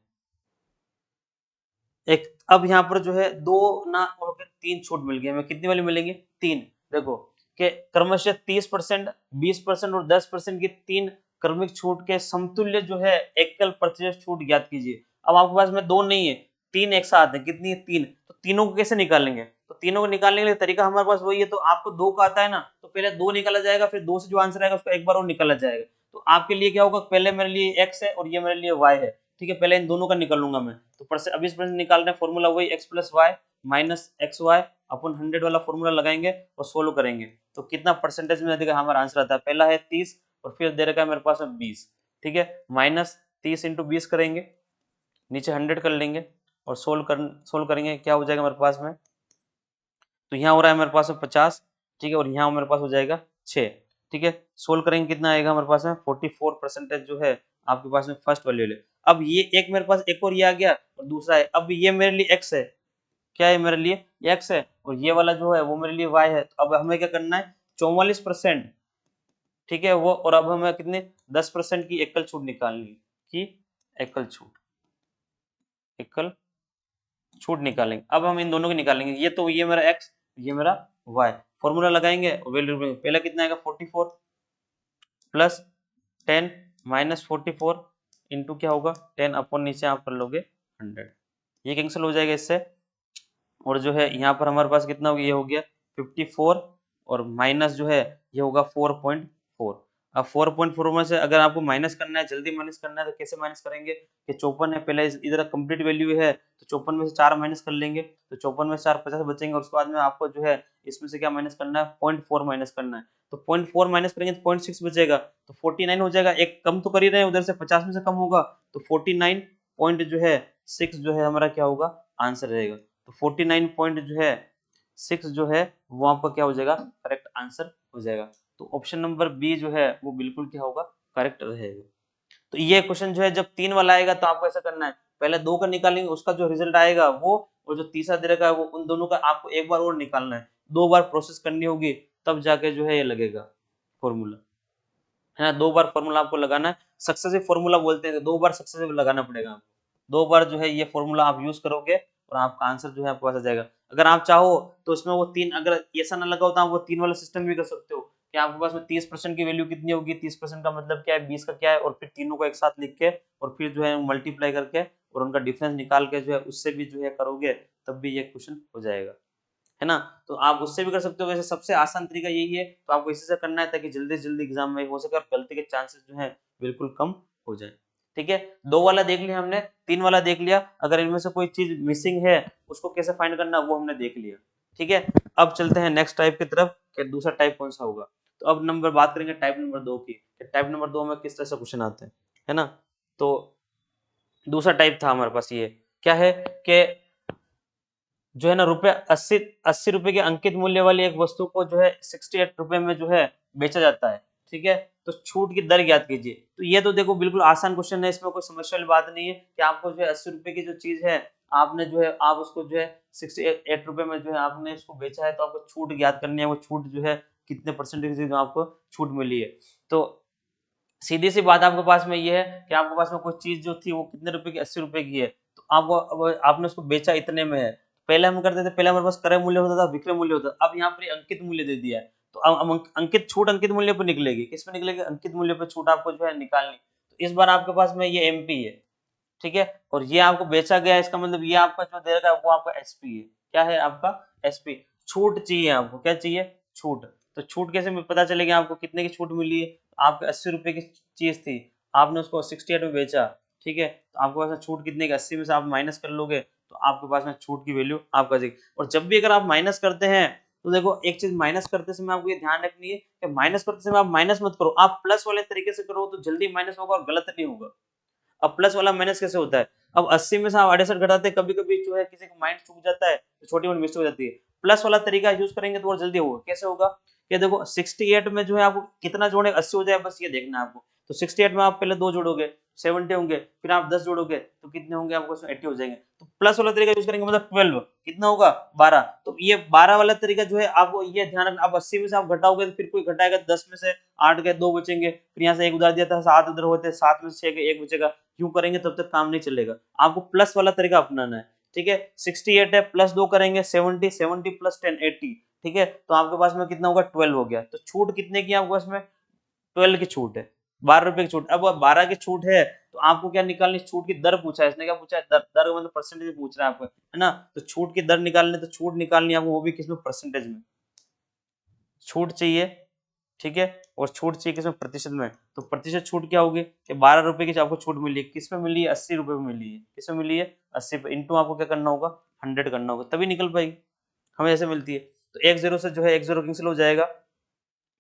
एक अब यहाँ पर जो है दो ना और फिर 3 छूट मिल गई हमें, कितनी वाली मिलेंगी 3। देखो कि क्रमशः 30%, 20% और 10% की 3 क्रमिक छूट के समतुल्य जो है एकल प्रतिशत छूट ज्ञात कीजिए। अब आपके पास में 2 नहीं है, 3 एक साथ है, कितनी है 3, तो तीनों को कैसे निकालेंगे, तो तीनों को निकालने के लिए तरीका हमारे पास वही है। तो आपको 2 का आता है ना, तो पहले 2 निकाला जाएगा, फिर 2 से जो आंसर आएगा उसको एक बार और निकाला जाएगा। तो आपके लिए क्या होगा, पहले मेरे लिए x है और ये मेरे लिए y है, ठीक है, पहले इन दोनों का निकाल लूंगा मैं। तो अब इस परसेंट निकालने फॉर्मूला वही x plus Y minus X Y upon 100 वाला फॉर्मूला लगाएंगे और सोल्व करेंगे, तो कितना परसेंटेज में देखा हमारा आंसर आता है। पहला है 30 और फिर दे रखा है मेरे पास में 20, ठीक है, माइनस 30 इंटू 20 करेंगे, नीचे 100 कर लेंगे और सोल्व करेंगे, क्या हो जाएगा हमारे पास में, तो यहाँ हो रहा है मेरे पास में 50, ठीक है, और यहाँ मेरे पास हो जाएगा 6, ठीक है। सोल्व करेंगे कितना आएगा हमारे पास में 44% जो है आपके पास में फर्स्ट वैल्यू ले। अब ये एक मेरे पास एक और ये आ गया और दूसरा है, अब ये मेरे लिए x है, क्या है मेरे लिए x है, और ये वाला जो है वो मेरे लिए y है। तो अब हमें क्या करना है 44%, ठीक है वो, और अब हमें कितने 10% की एकल छूट निकालनी की, एकल छूट निकालेंगे। अब हम इन दोनों की निकालेंगे, ये तो ये मेरा x, ये मेरा y, फॉर्मूला लगाएंगे वैल्यू पहला कितना आएगा 44 प्लस 10 माइनस 44 इंटू क्या होगा 10 अपन नीचे आप कर लोगे 100, ये कैंसिल हो जाएगा इससे, और जो है यहाँ पर हमारे पास कितना हो गया, ये हो गया 54 और माइनस जो है ये होगा 4.4। अब 4.4 में से अगर आपको माइनस करना है, जल्दी माइनस करना है, तो कैसे माइनस करेंगे कि 54 है, पहले इधर कंप्लीट वैल्यू है तो 54 में से 4 माइनस कर लेंगे, तो 54 में से 4 50 बचेंगे, और उसके बाद में आपको जो है इसमें से क्या माइनस करना है 0.4 माइनस करना है, तो 0.4 माइनस करेंगे तो 0.6 बचेगा, तो 49 हो जाएगा, एक कम तो कर ही रहे हैं उधर से 50 में से कम होगा, तो 49 पॉइंट जो है 6 जो है हमारा क्या होगा आंसर रहेगा। तो 49 पॉइंट जो है 6 जो है वो आपका क्या हो जाएगा करेक्ट आंसर हो जाएगा। तो ऑप्शन नंबर बी जो है वो बिल्कुल क्या होगा करेक्ट रहेगा। तो ये क्वेश्चन जो है जब 3 वाला आएगा तो आपको ऐसा करना है, पहले 2 का निकालेंगे, उसका जो रिजल्ट आएगा वो, और जो तीसरा दे रखा है वो, उन दोनों का आपको एक बार और निकालना है, 2 बार प्रोसेस करनी होगी, तब जाके जो है ये लगेगा फॉर्मूला, है ना। 2 बार फॉर्मूला आपको लगाना है, सक्सेसिव फॉर्मूला बोलते हैं, 2 बार सक्सेसिव लगाना पड़ेगा आपको, 2 बार जो है ये फॉर्मूला आप यूज करोगे और आपका आंसर जो है आपके पास आ जाएगा। अगर आप चाहो तो इसमें वो 3, अगर ऐसा ना लगा होता, आप वो 3 वाला सिस्टम भी कर सकते हो कि आपके पास में 30% की वैल्यू कितनी होगी, 30% का मतलब क्या है 20 का क्या है, और फिर तीनों को एक साथ लिख के और फिर जो है मल्टीप्लाई करके और उनका डिफरेंस निकाल के जो है उससे भी जो है करोगे तब भी ये क्वेश्चन हो जाएगा, है ना। तो आप उससे भी कर सकते हो, वैसे सबसे आसान तरीका यही है, तो आपको इसी से करना है ताकि जल्दी से जल्दी एग्जाम में हो सके और गलती के चांसेस जो है बिल्कुल कम हो जाए। ठीक है, 2 वाला देख लिया हमने, 3 वाला देख लिया, अगर इनमें से कोई चीज मिसिंग है उसको कैसे फाइंड करना वो हमने देख लिया। ठीक है, अब चलते हैं नेक्स्ट टाइप की तरफ कि दूसरा टाइप कौन सा होगा। तो अब नंबर बात करेंगे टाइप नंबर 2 की, टाइप नंबर 2 में किस तरह से क्वेश्चन आते हैं, है ना। तो दूसरा टाइप था हमारे पास, ये क्या है कि जो है ना रुपए 80 रुपए के अंकित मूल्य वाली एक वस्तु को जो है 68 रुपए में जो है बेचा जाता है। ठीक है, तो छूट की दर ज्ञात कीजिए। तो ये तो देखो बिल्कुल आसान क्वेश्चन है, इसमें कोई समस्या वाली बात नहीं है कि आपको जो है 80 रुपए की जो चीज है, आपने जो है आप उसको जो है 68 रुपए में जो है आपने इसको बेचा है, तो आपको छूट ज्ञात करनी है, वो छूट जो है कितने परसेंटेज जो आपको छूट मिली है। तो सीधी सी बात आपके पास में ये है कि आपके पास में कोई चीज जो थी वो कितने रुपए की, 80 रुपए की है, तो आपको अब आपने उसको बेचा इतने में है। पहले हम करते थे, पहले हमारे पास क्रय मूल्य होता था, विक्रय मूल्य होता था, अब यहाँ पर अंकित मूल्य दे दिया है। तो अब अंकित छूट अंकित मूल्य पर निकलेगी, किस पे निकलेगी, अंकित मूल्य पर छूट आपको जो है निकालनी। तो इस बार आपके पास में ये एमपी है। ठीक है, और ये आपको बेचा गया है, इसका मतलब ये आपका जो दे रखा है वो आपका एसपी है। क्या है आपका एसपी। छूट चाहिए आपको, क्या चाहिए, छूट। तो छूट कैसे पता चलेगी आपको कितने की छूट मिली है। आपके 80 रुपए की चीज थी, आपने उसको 68 में बेचा। ठीक है, तो आपके पास में छूट कितने की, 80 में से आप माइनस कर लोगे तो आपके पास में छूट की वैल्यू आपका जाएगी। और जब भी अगर आप माइनस करते हैं तो देखो एक चीज माइनस करते समय आपको ये ध्यान रखनी है कि माइनस करते समय आप माइनस मत करो, आप प्लस वाले तरीके से करो तो जल्दी माइनस होगा और गलत नहीं होगा। अब प्लस वाला माइनस कैसे होता है, अब 80 में से आप 68 घटाते हैं, कभी कभी जो है किसी का माइंड चूक जाता है तो छोटी मोटी मिस्टेक हो जाती है। प्लस वाला तरीका यूज करेंगे तो और जल्दी होगा। कैसे होगा, ये देखो 68 में जो है आपको कितना जोड़े, 80 हो जाए, बस ये देखना है आपको। तो 68 में आप पहले 2 जोड़ोगे 70 होंगे, फिर आप 10 जोड़ोगे तो कितने होंगे आपको, 80 हो जाएंगे। तो प्लस वाला तरीका यूज करेंगे मतलब 12 कितना होगा, 12। तो ये 12 वाला तरीका जो है आपको ये ध्यान रखना, आप 80 में से आप घटाओगे तो फिर कोई घटाएगा 10 में से 8 गए 2 बचेंगे, फिर यहाँ से एक उधार दिया था 7 उधर होते 7 में से 6 1 बचेगा। क्यों करेंगे तब तक काम नहीं चलेगा, आपको प्लस वाला तरीका अपनाना है। ठीक है, 68 है, प्लस 2 करेंगे 70, 70 प्लस 10 80। ठीक है, तो आपके पास में कितना होगा, 12 हो गया। तो छूट कितने की आपके पास में, 12 की छूट है, 12 रुपए की छूट। अब 12 की छूट है तो आपको क्या निकालनी, छूट की दर पूछा है इसने, क्या पूछा है, दर। दर मतलब परसेंटेज पूछ रहा है आपको, है ना। तो छूट की दर निकालनी, तो छूट निकालनी है आपको, वो भी किसमें, परसेंटेज में छूट चाहिए। ठीक है, और छूट चाहिए किसमें, प्रतिशत में। तो प्रतिशत छूट क्या होगी कि 12 रुपए की आपको छूट मिली है, किस में मिली है, 80 रुपए में मिली है। किस में मिली है, 80 पे। इंटू आपको क्या करना होगा, 100 करना होगा, तभी निकल पाएगी, हमें ऐसे मिलती है। तो एक जीरो से जो है एक जीरो कैंसिल हो जाएगा,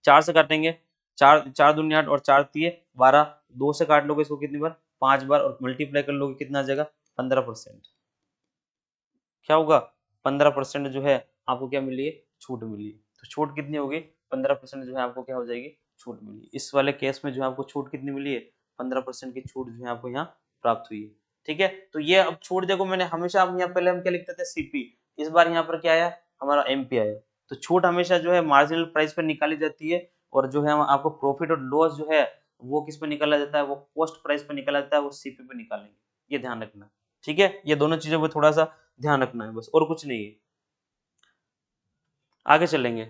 4 से काटेंगे, 4 4 दूनी 8 और 4 तिये 12, 2 से काट लोगे इसको कितनी बार, 5 बार, और मल्टीप्लाई कर लोगे कितना आ जाएगा, 15%। क्या होगा, 15% जो है आपको क्या मिली है, छूट मिली है। तो छूट कितनी होगी, 15% जो है आपको क्या हो जाएगी, छूट मिली। इस वाले केस में जो है आपको छूट कितनी मिली है, 15% की छूट जो है आपको यहाँ प्राप्त हुई है। ठीक है, तो ये अब छूट देखो, मैंने हमेशा यहाँ पहले हम क्या लिखते थे, सीपी, इस बार यहाँ पर क्या आया, हमारा एमपी आया। तो छूट हमेशा जो है मार्जिनल प्राइस पर निकाली जाती है, और जो है आपको प्रॉफिट और लॉस जो है वो किस पे निकाला जाता है, वो कॉस्ट प्राइस पे निकाला जाता है, वो सीपी पे निकालेंगे, ये ध्यान रखना। ठीक है, ये दोनों चीजों पर थोड़ा सा ध्यान रखना है बस, और कुछ नहीं है। आगे चलेंगे,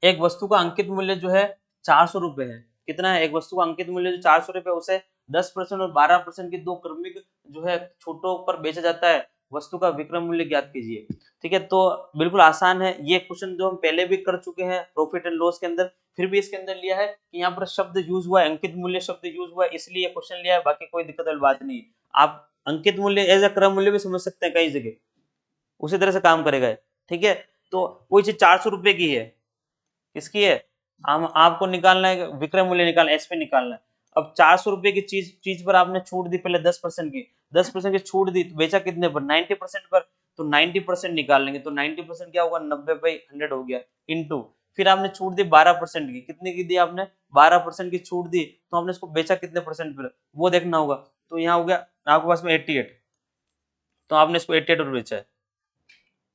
एक वस्तु का अंकित मूल्य जो है 400 रुपए है। कितना है, एक वस्तु का अंकित मूल्य जो 400 रुपए, उसे 10% और 12% की दो क्रमिक जो है छूटों पर बेचा जाता है। वस्तु का विक्रय मूल्य ज्ञात कीजिए। ठीक है, तो बिल्कुल आसान है ये क्वेश्चन, जो हम पहले भी कर चुके हैं प्रॉफिट एंड लॉस के अंदर, फिर भी इसके अंदर लिया है कि यहाँ पर शब्द यूज हुआ है, अंकित मूल्य शब्द यूज हुआ है, इसलिए क्वेश्चन लिया है, बाकी कोई दिक्कत वाली बात नहीं है। आप अंकित मूल्य एज अ क्रय मूल्य भी समझ सकते हैं कई जगह, उसी तरह से काम करेगा। ठीक है, तो कोई चीज 400 रुपए की है, किसकी है, हम आपको निकालना है विक्रय मूल्य, निकालना है, एसपी निकालना है। अब 400 रुपए की चीज पर आपने छूट दी, पहले 10% की, 10% की छूट दी, तो बेचा कितने पर, 90% पर। तो 90% निकाल लेंगे, तो 90% क्या होगा, 90/100 हो गया, इनटू फिर आपने छूट दी 12% की, कितने की दी आपने, 12% की छूट दी, तो आपने इसको बेचा कितने परसेंट पर, वो देखना होगा। तो यहाँ हो गया आपके पास में 88, तो आपने इसको 88 रुपए बेचा है।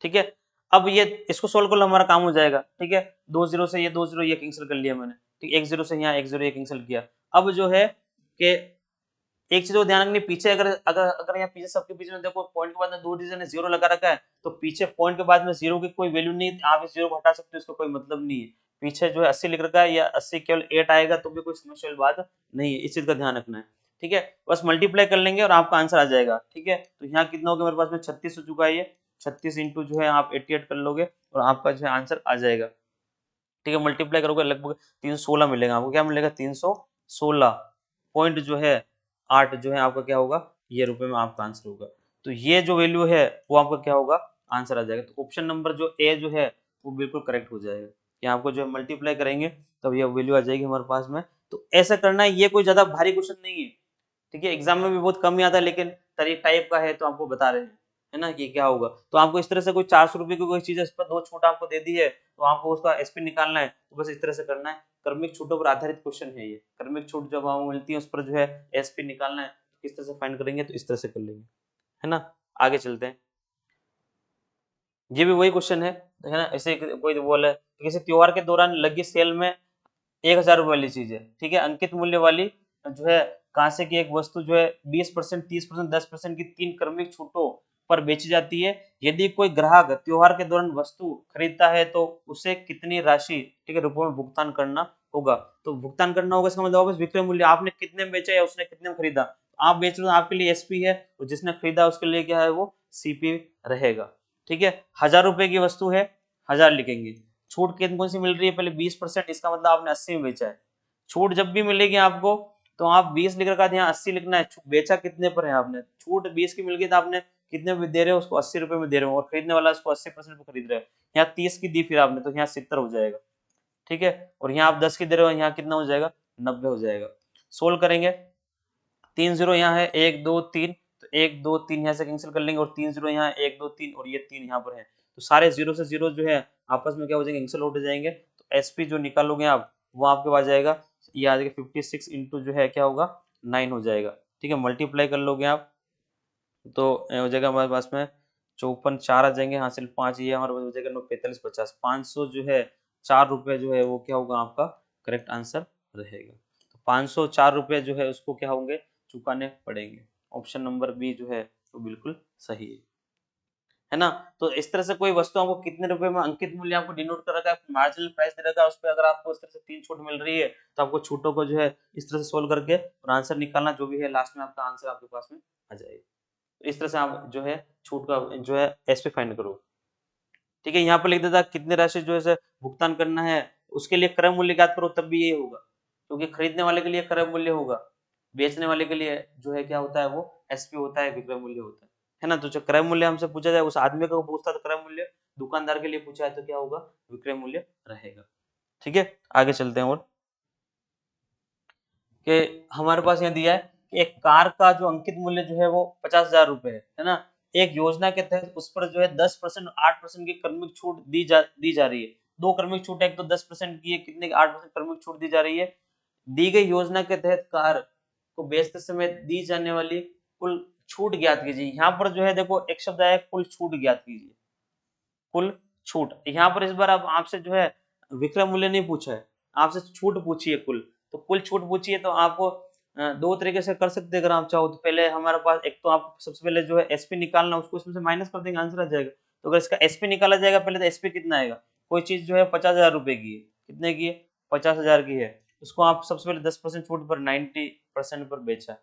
ठीक है, अब ये इसको सोल्व कर लो, हमारा काम हो जाएगा। ठीक है, 2 जीरो से ये 2 जीरो ये कैंसिल कर लिया मैंने। ठीक, 1 जीरो से यहाँ 1 जीरो ये कैंसिल किया। अब जो है कि एक चीज को ध्यान रखनी, पीछे अगर अगर अगर यहाँ पीछे सबके पीछे में देखो पॉइंट के बाद में 2 डिजिट ने जीरो लगा रखा है, तो पीछे पॉइंट के बाद में जीरो की कोई वैल्यू नहीं, आप इस जीरो को हटा सकते हो, इसका कोई मतलब नहीं है। पीछे जो है 80 लिख रखा है, या 80 केवल 8 आएगा तो भी कोई समस्या वाली बात नहीं है, इस चीज का ध्यान रखना है। ठीक है, बस मल्टीप्लाई कर लेंगे और आपका आंसर आ जाएगा। ठीक है, तो यहाँ कितना हो गया मेरे पास में, 36 हो चुका है ये। 36 इंटू जो है आप 88 कर लोगे और आपका जो है आंसर आ जाएगा। ठीक है, मल्टीप्लाई करोगे लगभग 316 मिलेगा आपको। क्या मिलेगा? 316 पॉइंट जो है 8 जो है आपका क्या होगा, ये रुपए में आपका आंसर होगा। तो ये जो वैल्यू है वो आपका क्या होगा, आंसर आ जाएगा। तो ऑप्शन नंबर जो ए जो है वो बिल्कुल करेक्ट हो जाएगा। यहाँ आपको जो है मल्टीप्लाई करेंगे तब ये वैल्यू आ जाएगी हमारे पास में। तो ऐसा करना है, ये कोई ज्यादा भारी क्वेश्चन नहीं है। ठीक है, एग्जाम में भी बहुत कम ही आता है, लेकिन तरीक टाइप का है तो आपको बता रहे हैं, है ना, कि क्या होगा। तो आपको इस तरह से कोई 400 रुपए की कोई चीज है, इस पर 2 छूट आपको दे दी है, तो आपको उसका एसपी निकालना है, तो बस इस तरह से करना है। क्रमिक छूटों पर आधारित क्वेश्चन है ये। क्रमिक छूट जब आपको मिलती है उस पर जो है एसपी निकालना है, तो किस तरह से फाइंड करेंगे, तो इस तरह से कर लेंगे, है ना। आगे चलते हैं। ये भी वही क्वेश्चन है ना। ऐसे कोई बोल है किसी त्योहार के दौरान लगी सेल में 1000 रुपए वाली चीज है, ठीक है, अंकित मूल्य वाली जो है कांसे की एक वस्तु जो है 20%, 30%, 10% की 3 क्रमिक छूटों पर बेची जाती है। यदि कोई ग्राहक त्योहार के दौरान वस्तु खरीदता है तो उसे कितनी राशि, ठीक है, रुपयों में भुगतान करना होगा। तो भुगतान करना होगा इसका मतलब विक्रय मूल्य, आपने कितने में बेचा या उसने कितने में खरीदा। आप बेच रहे हो, आपके लिए एसपी है, और जिसने खरीदा उसके लिए क्या है, वो सीपी रहेगा। ठीक है, 1000 रुपए की वस्तु है, 1000 लिखेंगे। छूट कितनी कौन सी मिल रही है, पहले 20%, इसका मतलब आपने 80 में बेचा है। छूट जब भी मिलेगी आपको तो आप 20 लिख रखा था, यहाँ 80 लिखना है। बेचा कितने पर है आपने, छूट 20 की मिल गई तो आपने कितने में दे रहे हो उसको, 80 रुपए में दे रहे हो, और खरीदने वाला उसको 80% पे खरीद रहे हो। यहाँ 30 की दी फिर आपने, तो यहाँ 70 हो जाएगा। ठीक है, और यहाँ आप 10 की दे रहे हो, यहाँ कितना हो जाएगा, 90 हो जाएगा। सोल्व करेंगे, 3 जीरो यहाँ है, 1 2 3, तो 1 2 3 यहाँ से कैंसिल कर लेंगे, और 3 जीरो यहाँ 1 2 3, और ये 3 यहाँ पर है, तो सारे जीरो से जीरो जो है आपस में क्या हो जाएंगे, कैंसिल आउट हो जाएंगे। तो एसपी जो निकालोगे आप वो आपके पास जाएगा, ये आ जाएगा 56 इंटू जो है क्या होगा, 9 हो जाएगा। ठीक है, मल्टीप्लाई कर लोगे आप तो हो जाएगा हमारे पास में 54, 4 आ जाएंगे, हासिल 5, ये हमारे पास हो जाएगा 45 50, 500 जो है 4 रुपए जो है वो क्या होगा आपका करेक्ट आंसर रहेगा। तो 504 रुपए जो है उसको क्या होंगे, चुकाने पड़ेंगे। ऑप्शन नंबर बी जो है वो बिल्कुल सही है ना। तो इस तरह से कोई वस्तु आपको कितने रुपए में अंकित मूल्य आपको डिनोट कर रखा है, मार्जिनल प्राइस दे रखा है, उस पर अगर आपको इस तरह से 3 छूट मिल रही है, तो आपको छूटों को जो है इस तरह से सोल्व करके और आंसर निकालना, जो भी है लास्ट में आपका आंसर आपके पास में आ जाएगा। तो इस तरह से आप जो है छूट का जो है एसपी फाइंड करो। ठीक है, यहाँ पर लिख देता कितनी राशि जो है भुगतान करना है, उसके लिए क्रय मूल्य ज्ञात करो, तब भी ये होगा, क्योंकि खरीदने वाले के लिए क्रय मूल्य होगा, बेचने वाले के लिए जो है क्या होता है, वो एसपी होता है, विक्रय मूल्य होता है ना। तो जो क्रय मूल्य हमसे पूछा जाए, उस आदमी को पूछता तो क्रय मूल्य, दुकानदार के लिए पूछा है तो क्या होगा, विक्रय मूल्य रहेगा। ठीक है, आगे चलते हैं। और कि हमारे पास यहाँ दिया है कि एक कार का जो अंकित मूल्य जो है वो 50,000 रुपए है ना। एक योजना के तहत उस पर जो है 10%, 8% की क्रमिक छूट दी जा रही है। दो क्रमिक छूट है, एक तो 10% की है, कितने की, 8% क्रमिक छूट दी जा रही है। दी गई योजना के तहत कार को बेचते समय दी जाने वाली कुल छूट ज्ञात कीजिए। यहाँ पर जो है देखो एक शब्द आया, कुल छूट ज्ञात कीजिए। कुल छूट, यहाँ पर इस बार अब आपसे जो है विक्रय मूल्य नहीं पूछा है, आपसे छूट पूछी है कुल। तो कुल छूट पूछी है तो आपको दो तरीके से कर सकते हैं, अगर आप चाहो तो। पहले हमारे पास एक तो आप सबसे पहले जो है एसपी निकालना, उसको इसमें से माइनस कर देंगे, आंसर आ जाएगा। तो अगर इसका एसपी निकाला जाएगा, पहले तो एसपी कितना आएगा, कोई चीज जो है 50,000 रुपए की है, कितने की है, 50,000 की है, उसको आप सबसे पहले 10% छूट पर 90% पर बेचा,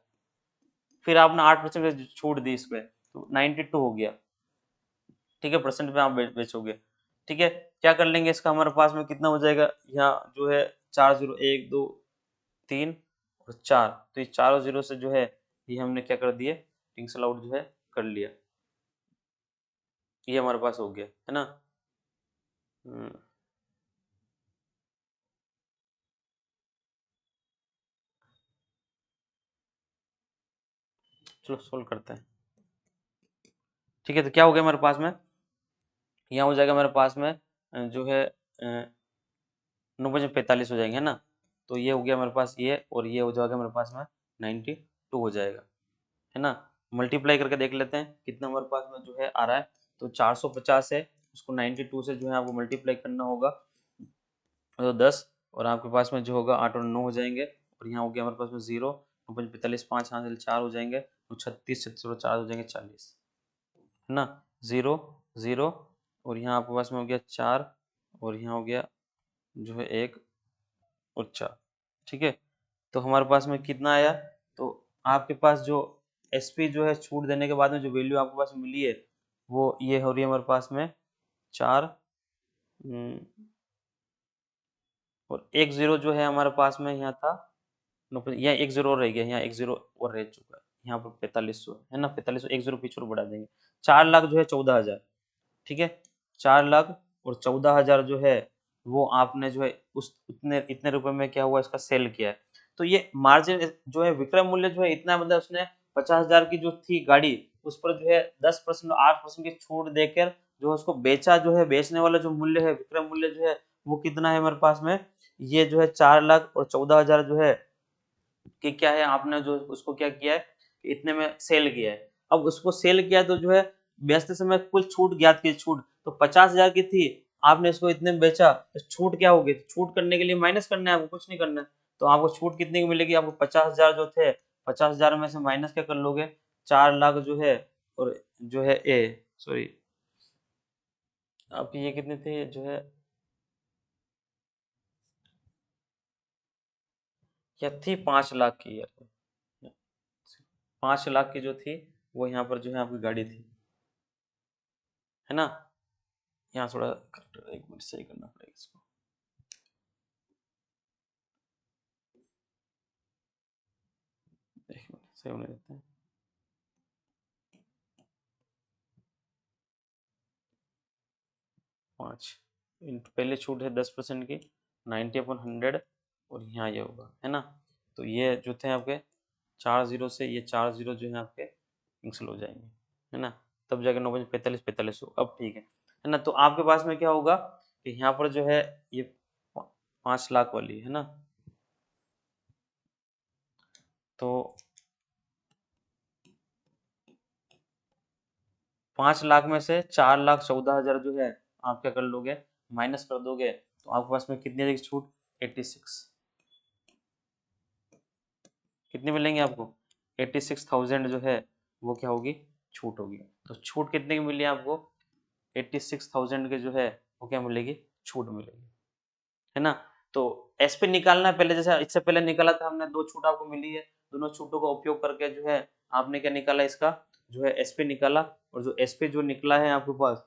फिर आपने 8% छूट दी इसमें, तो 92 हो गया। ठीक है, परसेंट में आप बेचोगे। ठीक है, क्या कर लेंगे, इसका हमारे पास में कितना हो जाएगा, यहाँ जो है 4 जीरो, 1 2 3 और 4, तो ये चारों जीरो से जो है ये हमने क्या कर दिए, कैंसल आउट जो है कर लिया। ये हमारे पास हो गया, है ना। हम्म, चलो सोल्व करते हैं। ठीक है, तो क्या हो गया हमारे पास में, यहाँ हो जाएगा हमारे पास में जो है 9 5 45 हो जाएंगे, है ना। तो ये हो गया हमारे पास ये, और ये हो जाएगा हमारे पास में 92 हो जाएगा, है ना। मल्टीप्लाई करके देख लेते हैं कितना हमारे पास में जो है आ रहा है। तो 450 है, उसको 92 से जो है आपको मल्टीप्लाई करना होगा, तो 10, और आपके पास में जो होगा 8 और 9 हो जाएंगे, और यहाँ हो गया हमारे पास में 0, 45 5 यहाँ से 4 हो जाएंगे, तो 36 36 और 4 हो जाएंगे 40, है ना। 0 0, और यहाँ आपके पास में हो गया 4, और यहाँ हो गया जो है 1 और 4। ठीक है, तो हमारे पास में कितना आया, तो आपके पास जो एसपी जो है छूट देने के बाद में जो वैल्यू आपके पास मिली है, वो ये हो रही है हमारे पास में 4 और 1 0 जो है हमारे पास में यहाँ था, यहाँ 1 0 और रह गया, यहाँ 1 0 और रह चुका है, यहाँ पर 4500 है ना, 4500 1 0 पीछे और बढ़ा देंगे, 4 लाख जो है 14,000, ठीक है, 4 लाख और 14,000 जो है वो आपने जो है उस इतने रुपए में क्या हुआ, इसका सेल किया है। तो ये मार्जिन जो है विक्रय मूल्य जो है इतना, मतलब उसने 50,000 की जो थी गाड़ी, उस पर जो है 10% 8% की छूट देकर जो उसको बेचा, जो है बेचने वाला जो मूल्य है, विक्रय मूल्य जो है वो कितना है हमारे पास में, ये जो है 4 लाख और 14,000 जो है कि क्या है, आपने जो उसको क्या किया है, इतने में सेल किया है। अब उसको सेल किया तो जो है बेचते समय कुल छूट ज्ञात की, छूट तो 50,000 की थी, आपने इसको इतने में बेचा, तो छूट क्या होगी, छूट करने के लिए माइनस करना है, आपको कुछ नहीं करना है, तो आपको छूट कितनी की मिलेगी, आपको 50,000 जो थे, 50,000 में से माइनस क्या कर लोगे, 4 लाख जो है, और जो है ए सॉरी आपकी ये कितने थे जो है, या थी 5 लाख की, 5 लाख की जो थी वो यहाँ पर जो है आपकी गाड़ी थी, है ना, यहाँ थोड़ा एक मिनट सही करना पड़ेगा इसको, एक मिनट सही होने देते हैं, 5 पहले छूट है 10% की, 90/100 और यहाँ ये होगा, है ना, तो ये जो थे आपके 4 जीरो से ये 4 जीरो जो है आपके कैंसिल हो जाएंगे, है ना, तब जाके 9 5 45 45 हो, अब ठीक है ना, तो आपके पास में क्या होगा कि यहाँ पर जो है ये 5 लाख वाली है ना, तो 5 लाख में से 4,14,000 जो है आप क्या कर लोगे, माइनस कर दोगे, तो आपके पास में कितनी रहेगी छूट, 86, कितने मिलेंगे आपको, 86,000 जो है वो क्या होगी, छूट होगी, तो छूट कितने की मिली आपको, 86,000 के जो है वो क्या मिलेगी, छूट मिलेगी, है ना, तो एसपी निकालना है पहले, जैसे इससे पहले निकाला था हमने, दो छूट आपको मिली है, दोनों छूटों का उपयोग करके जो है आपने क्या निकाला, इसका जो है एसपी निकाला, और जो एसपी जो निकला है आपके पास,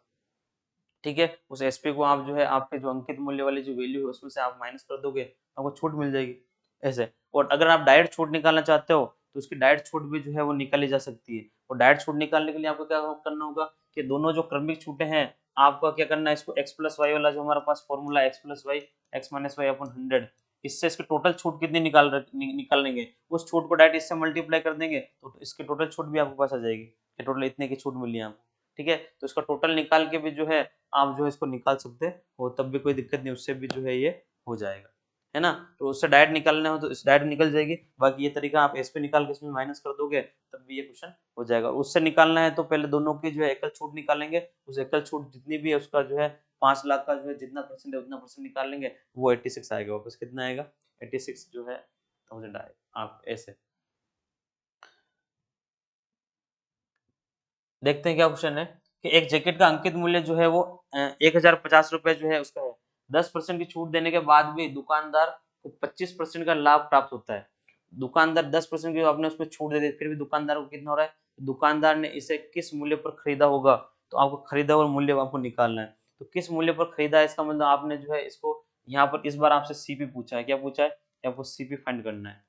ठीक है, उस एसपी को आप जो है आपके जो अंकित मूल्य वाली जो वैल्यू है उसमें से आप माइनस कर दोगे, आपको छूट मिल जाएगी ऐसे। और अगर आप डायरेक्ट छूट निकालना चाहते हो तो उसकी डायरेक्ट छूट भी जो है वो निकाली जा सकती है, और डायरेक्ट छूट निकालने के लिए आपको क्या करना होगा कि दोनों जो क्रमिक छूटें हैं, आपका क्या करना है, इसको एक्स प्लस वाई वाला जो हमारे पास formula X plus Y X minus Y upon 100, इससे इसकी टोटल छूट कितनी निकाल लेंगे, उस छूट को डायरेक्ट इससे मल्टीप्लाई कर देंगे तो इसकी टोटल छूट भी आपके पास आ जाएगी, कि टोटल इतने की छूट मिली है आपको, ठीक है, तो इसका टोटल निकाल के भी जो है आप जो है इसको निकाल सकते हो, तब भी कोई दिक्कत नहीं, उससे भी जो है ये हो जाएगा, है ना, तो उससे डायरेक्ट निकालना हो तो इस डायरेक्ट निकल जाएगी, बाकी ये तरीका आप एस पे निकाल के इसमें माइनस कर दोगे तब भी ये क्वेश्चन हो जाएगा। उससे निकालना है तो पहले दोनों की जो है एकल छूट निकालेंगे, उस एकल छूट जितनी भी है उसका जो है 5 लाख का जो है जितना परसेंट है उतना परसेंट निकाल लेंगे, वो 86 आएगा, वापस कितना आएगा, 86 जो है 1000 आएगा, आप ऐसे देखते हैं क्या क्वेश्चन है कि एक जैकेट का अंकित मूल्य जो है वो 1,050 रुपए जो है उसका है, 10% की छूट देने के बाद भी दुकानदार को 25% का लाभ प्राप्त होता है, दुकानदार 10% की आपने उसमें छूट दे दी, फिर भी दुकानदार को कितना हो रहा है, दुकानदार ने इसे किस मूल्य पर खरीदा होगा, तो आपको खरीदा हुआ मूल्य आपको निकालना है, तो किस मूल्य पर खरीदा है इसका मतलब आपने जो है इसको यहाँ पर इस बार आपसे सीपी पूछा है, क्या पूछा है, आपको सीपी फाइंड करना है,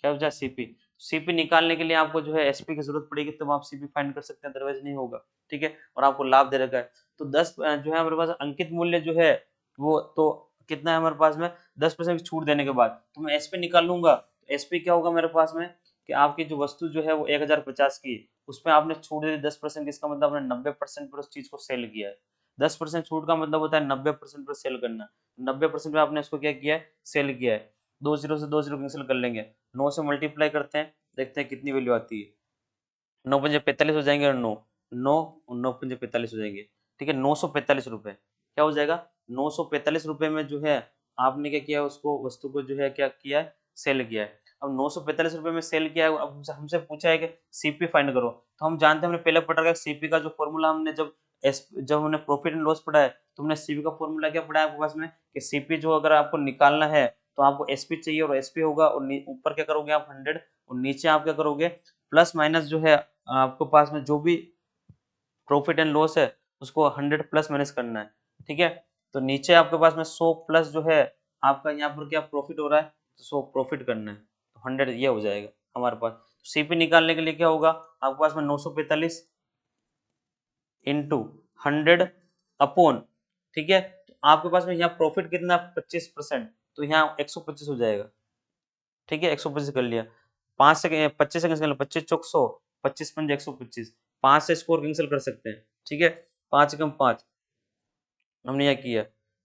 क्या हो जाए सीपी, सीपी निकालने के लिए आपको जो है एसपी की जरूरत पड़ेगी तब आप सीपी फाइंड कर सकते हैं, अदरवाइज नहीं होगा, ठीक है, और आपको लाभ दे रखा है, तो 10 जो है हमारे पास अंकित मूल्य जो है वो तो कितना है हमारे पास में, 10% की छूट देने के बाद तो मैं एसपी निकाल लूंगा, तो एसपी क्या होगा मेरे पास में कि आपकी जो वस्तु जो है वो 1,050 की, उसमें आपने छूट दे दी 10%, इसका मतलब आपने 90% पर उस चीज को सेल किया है, 10% छूट का मतलब होता है 90% पर सेल करना, 90% पे आपने उसको क्या किया है, सेल किया है, 2 जीरो से 2 जीरो कैंसिल कर लेंगे, 9 से मल्टीप्लाई करते हैं, देखते हैं कितनी वैल्यू आती है, 9 पंजे 45 हो जाएंगे, और 9 9 और 9 पंजे 45 हो जाएंगे, ठीक है, 945 रुपए क्या हो जाएगा, 945 रुपए में जो है आपने क्या किया, उसको वस्तु को जो है क्या किया है, सेल किया है, अब 945 रुपए में सेल किया है, अब हमसे पूछा है कि सीपी फाइंड करो, तो हम जानते हैं हमने पहले पढ़ा है सीपी का जो फॉर्मूला हमने जब हमने प्रॉफिट एंड लॉस पढ़ा है, तो हमने सीपी का फॉर्मूला क्या पढ़ा है आपके पास में कि सीपी जो अगर आपको निकालना है तो आपको एसपी चाहिए, और एसपी होगा, और ऊपर क्या करोगे आप 100, और नीचे आप क्या करोगे प्लस माइनस जो है आपके पास में जो भी प्रॉफिट एंड लॉस है उसको 100 प्लस माइनस करना है, ठीक है। तो नीचे आपके पास में 100 प्लस जो है आपका यहाँ पर क्या प्रॉफिट हो रहा है, तो 100 प्रॉफिट करना है, तो 100 ये हो जाएगा हमारे पास। सीपी निकालने के लिए क्या होगा आपके पास में 945 इंटू 100 अपॉन, ठीक है। तो आपके पास में यहाँ प्रॉफिट कितना 25%, तो यहाँ 125 हो जाएगा, ठीक है। 125 कर लिया, 5 से 25 से कैंसिल, 25 चौक 100, 25 पंजे 125, 5 से स्कोर कैंसिल कर सकते हैं, ठीक है। 5 एकम 5 हमने यह किया,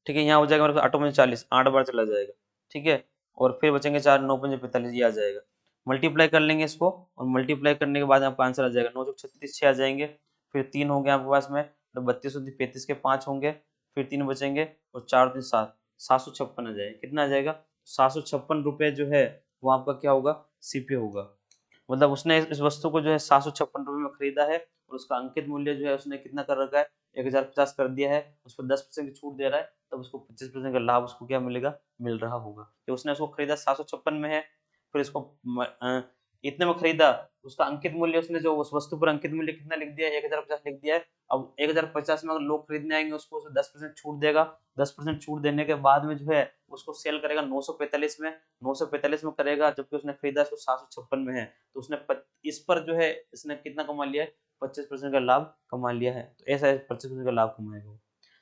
ठीक है। यहाँ हो जाएगा हमारे पास 8 पंजे 40, 8 बार चला जाएगा, ठीक है। और फिर बचेंगे 4, 9 पंजे 45, ये आ जाएगा। मल्टीप्लाई कर लेंगे इसको, और मल्टीप्लाई करने के बाद आपका आंसर आ जाएगा 9 चौक 36, 6 आ जाएंगे। फिर 3 होंगे आपके पास में, तो 32 35 के 5 होंगे, फिर 3 बचेंगे और 4 3 7, 756 आ जाएगा। कितना आ जाएगा 756 रुपये जो है वो आपका क्या होगा सीपी होगा। मतलब उसने इस वस्तु को जो है 756 रुपये में खरीदा है, और उसका अंकित मूल्य जो है उसने कितना कर रखा है 1050 कर दिया है, उस पर 10% की छूट दे रहा है, तब उसको 25% का लाभ उसको क्या मिलेगा, मिल रहा होगा। कि उसने उसको खरीदा 756 में है, फिर इसको इतने में खरीदा, उसका अंकित मूल्य उसने जो उस वस्तु पर अंकित मूल्य कितना लिख दिया है 1050 लिख दिया है। अब 1050 में अगर लोग खरीदने आएंगे उसको 10% छूट देगा, 10% छूट देने के बाद में जो है उसको सेल करेगा 945 में, 945 में करेगा, जबकि उसने खरीदा उसको 756 में है, तो उसने इस पर जो है इसने कितना कमा लिया है 25% का लाभ कमा लिया है। तो ऐसा 25% का लाभ कमाएगा।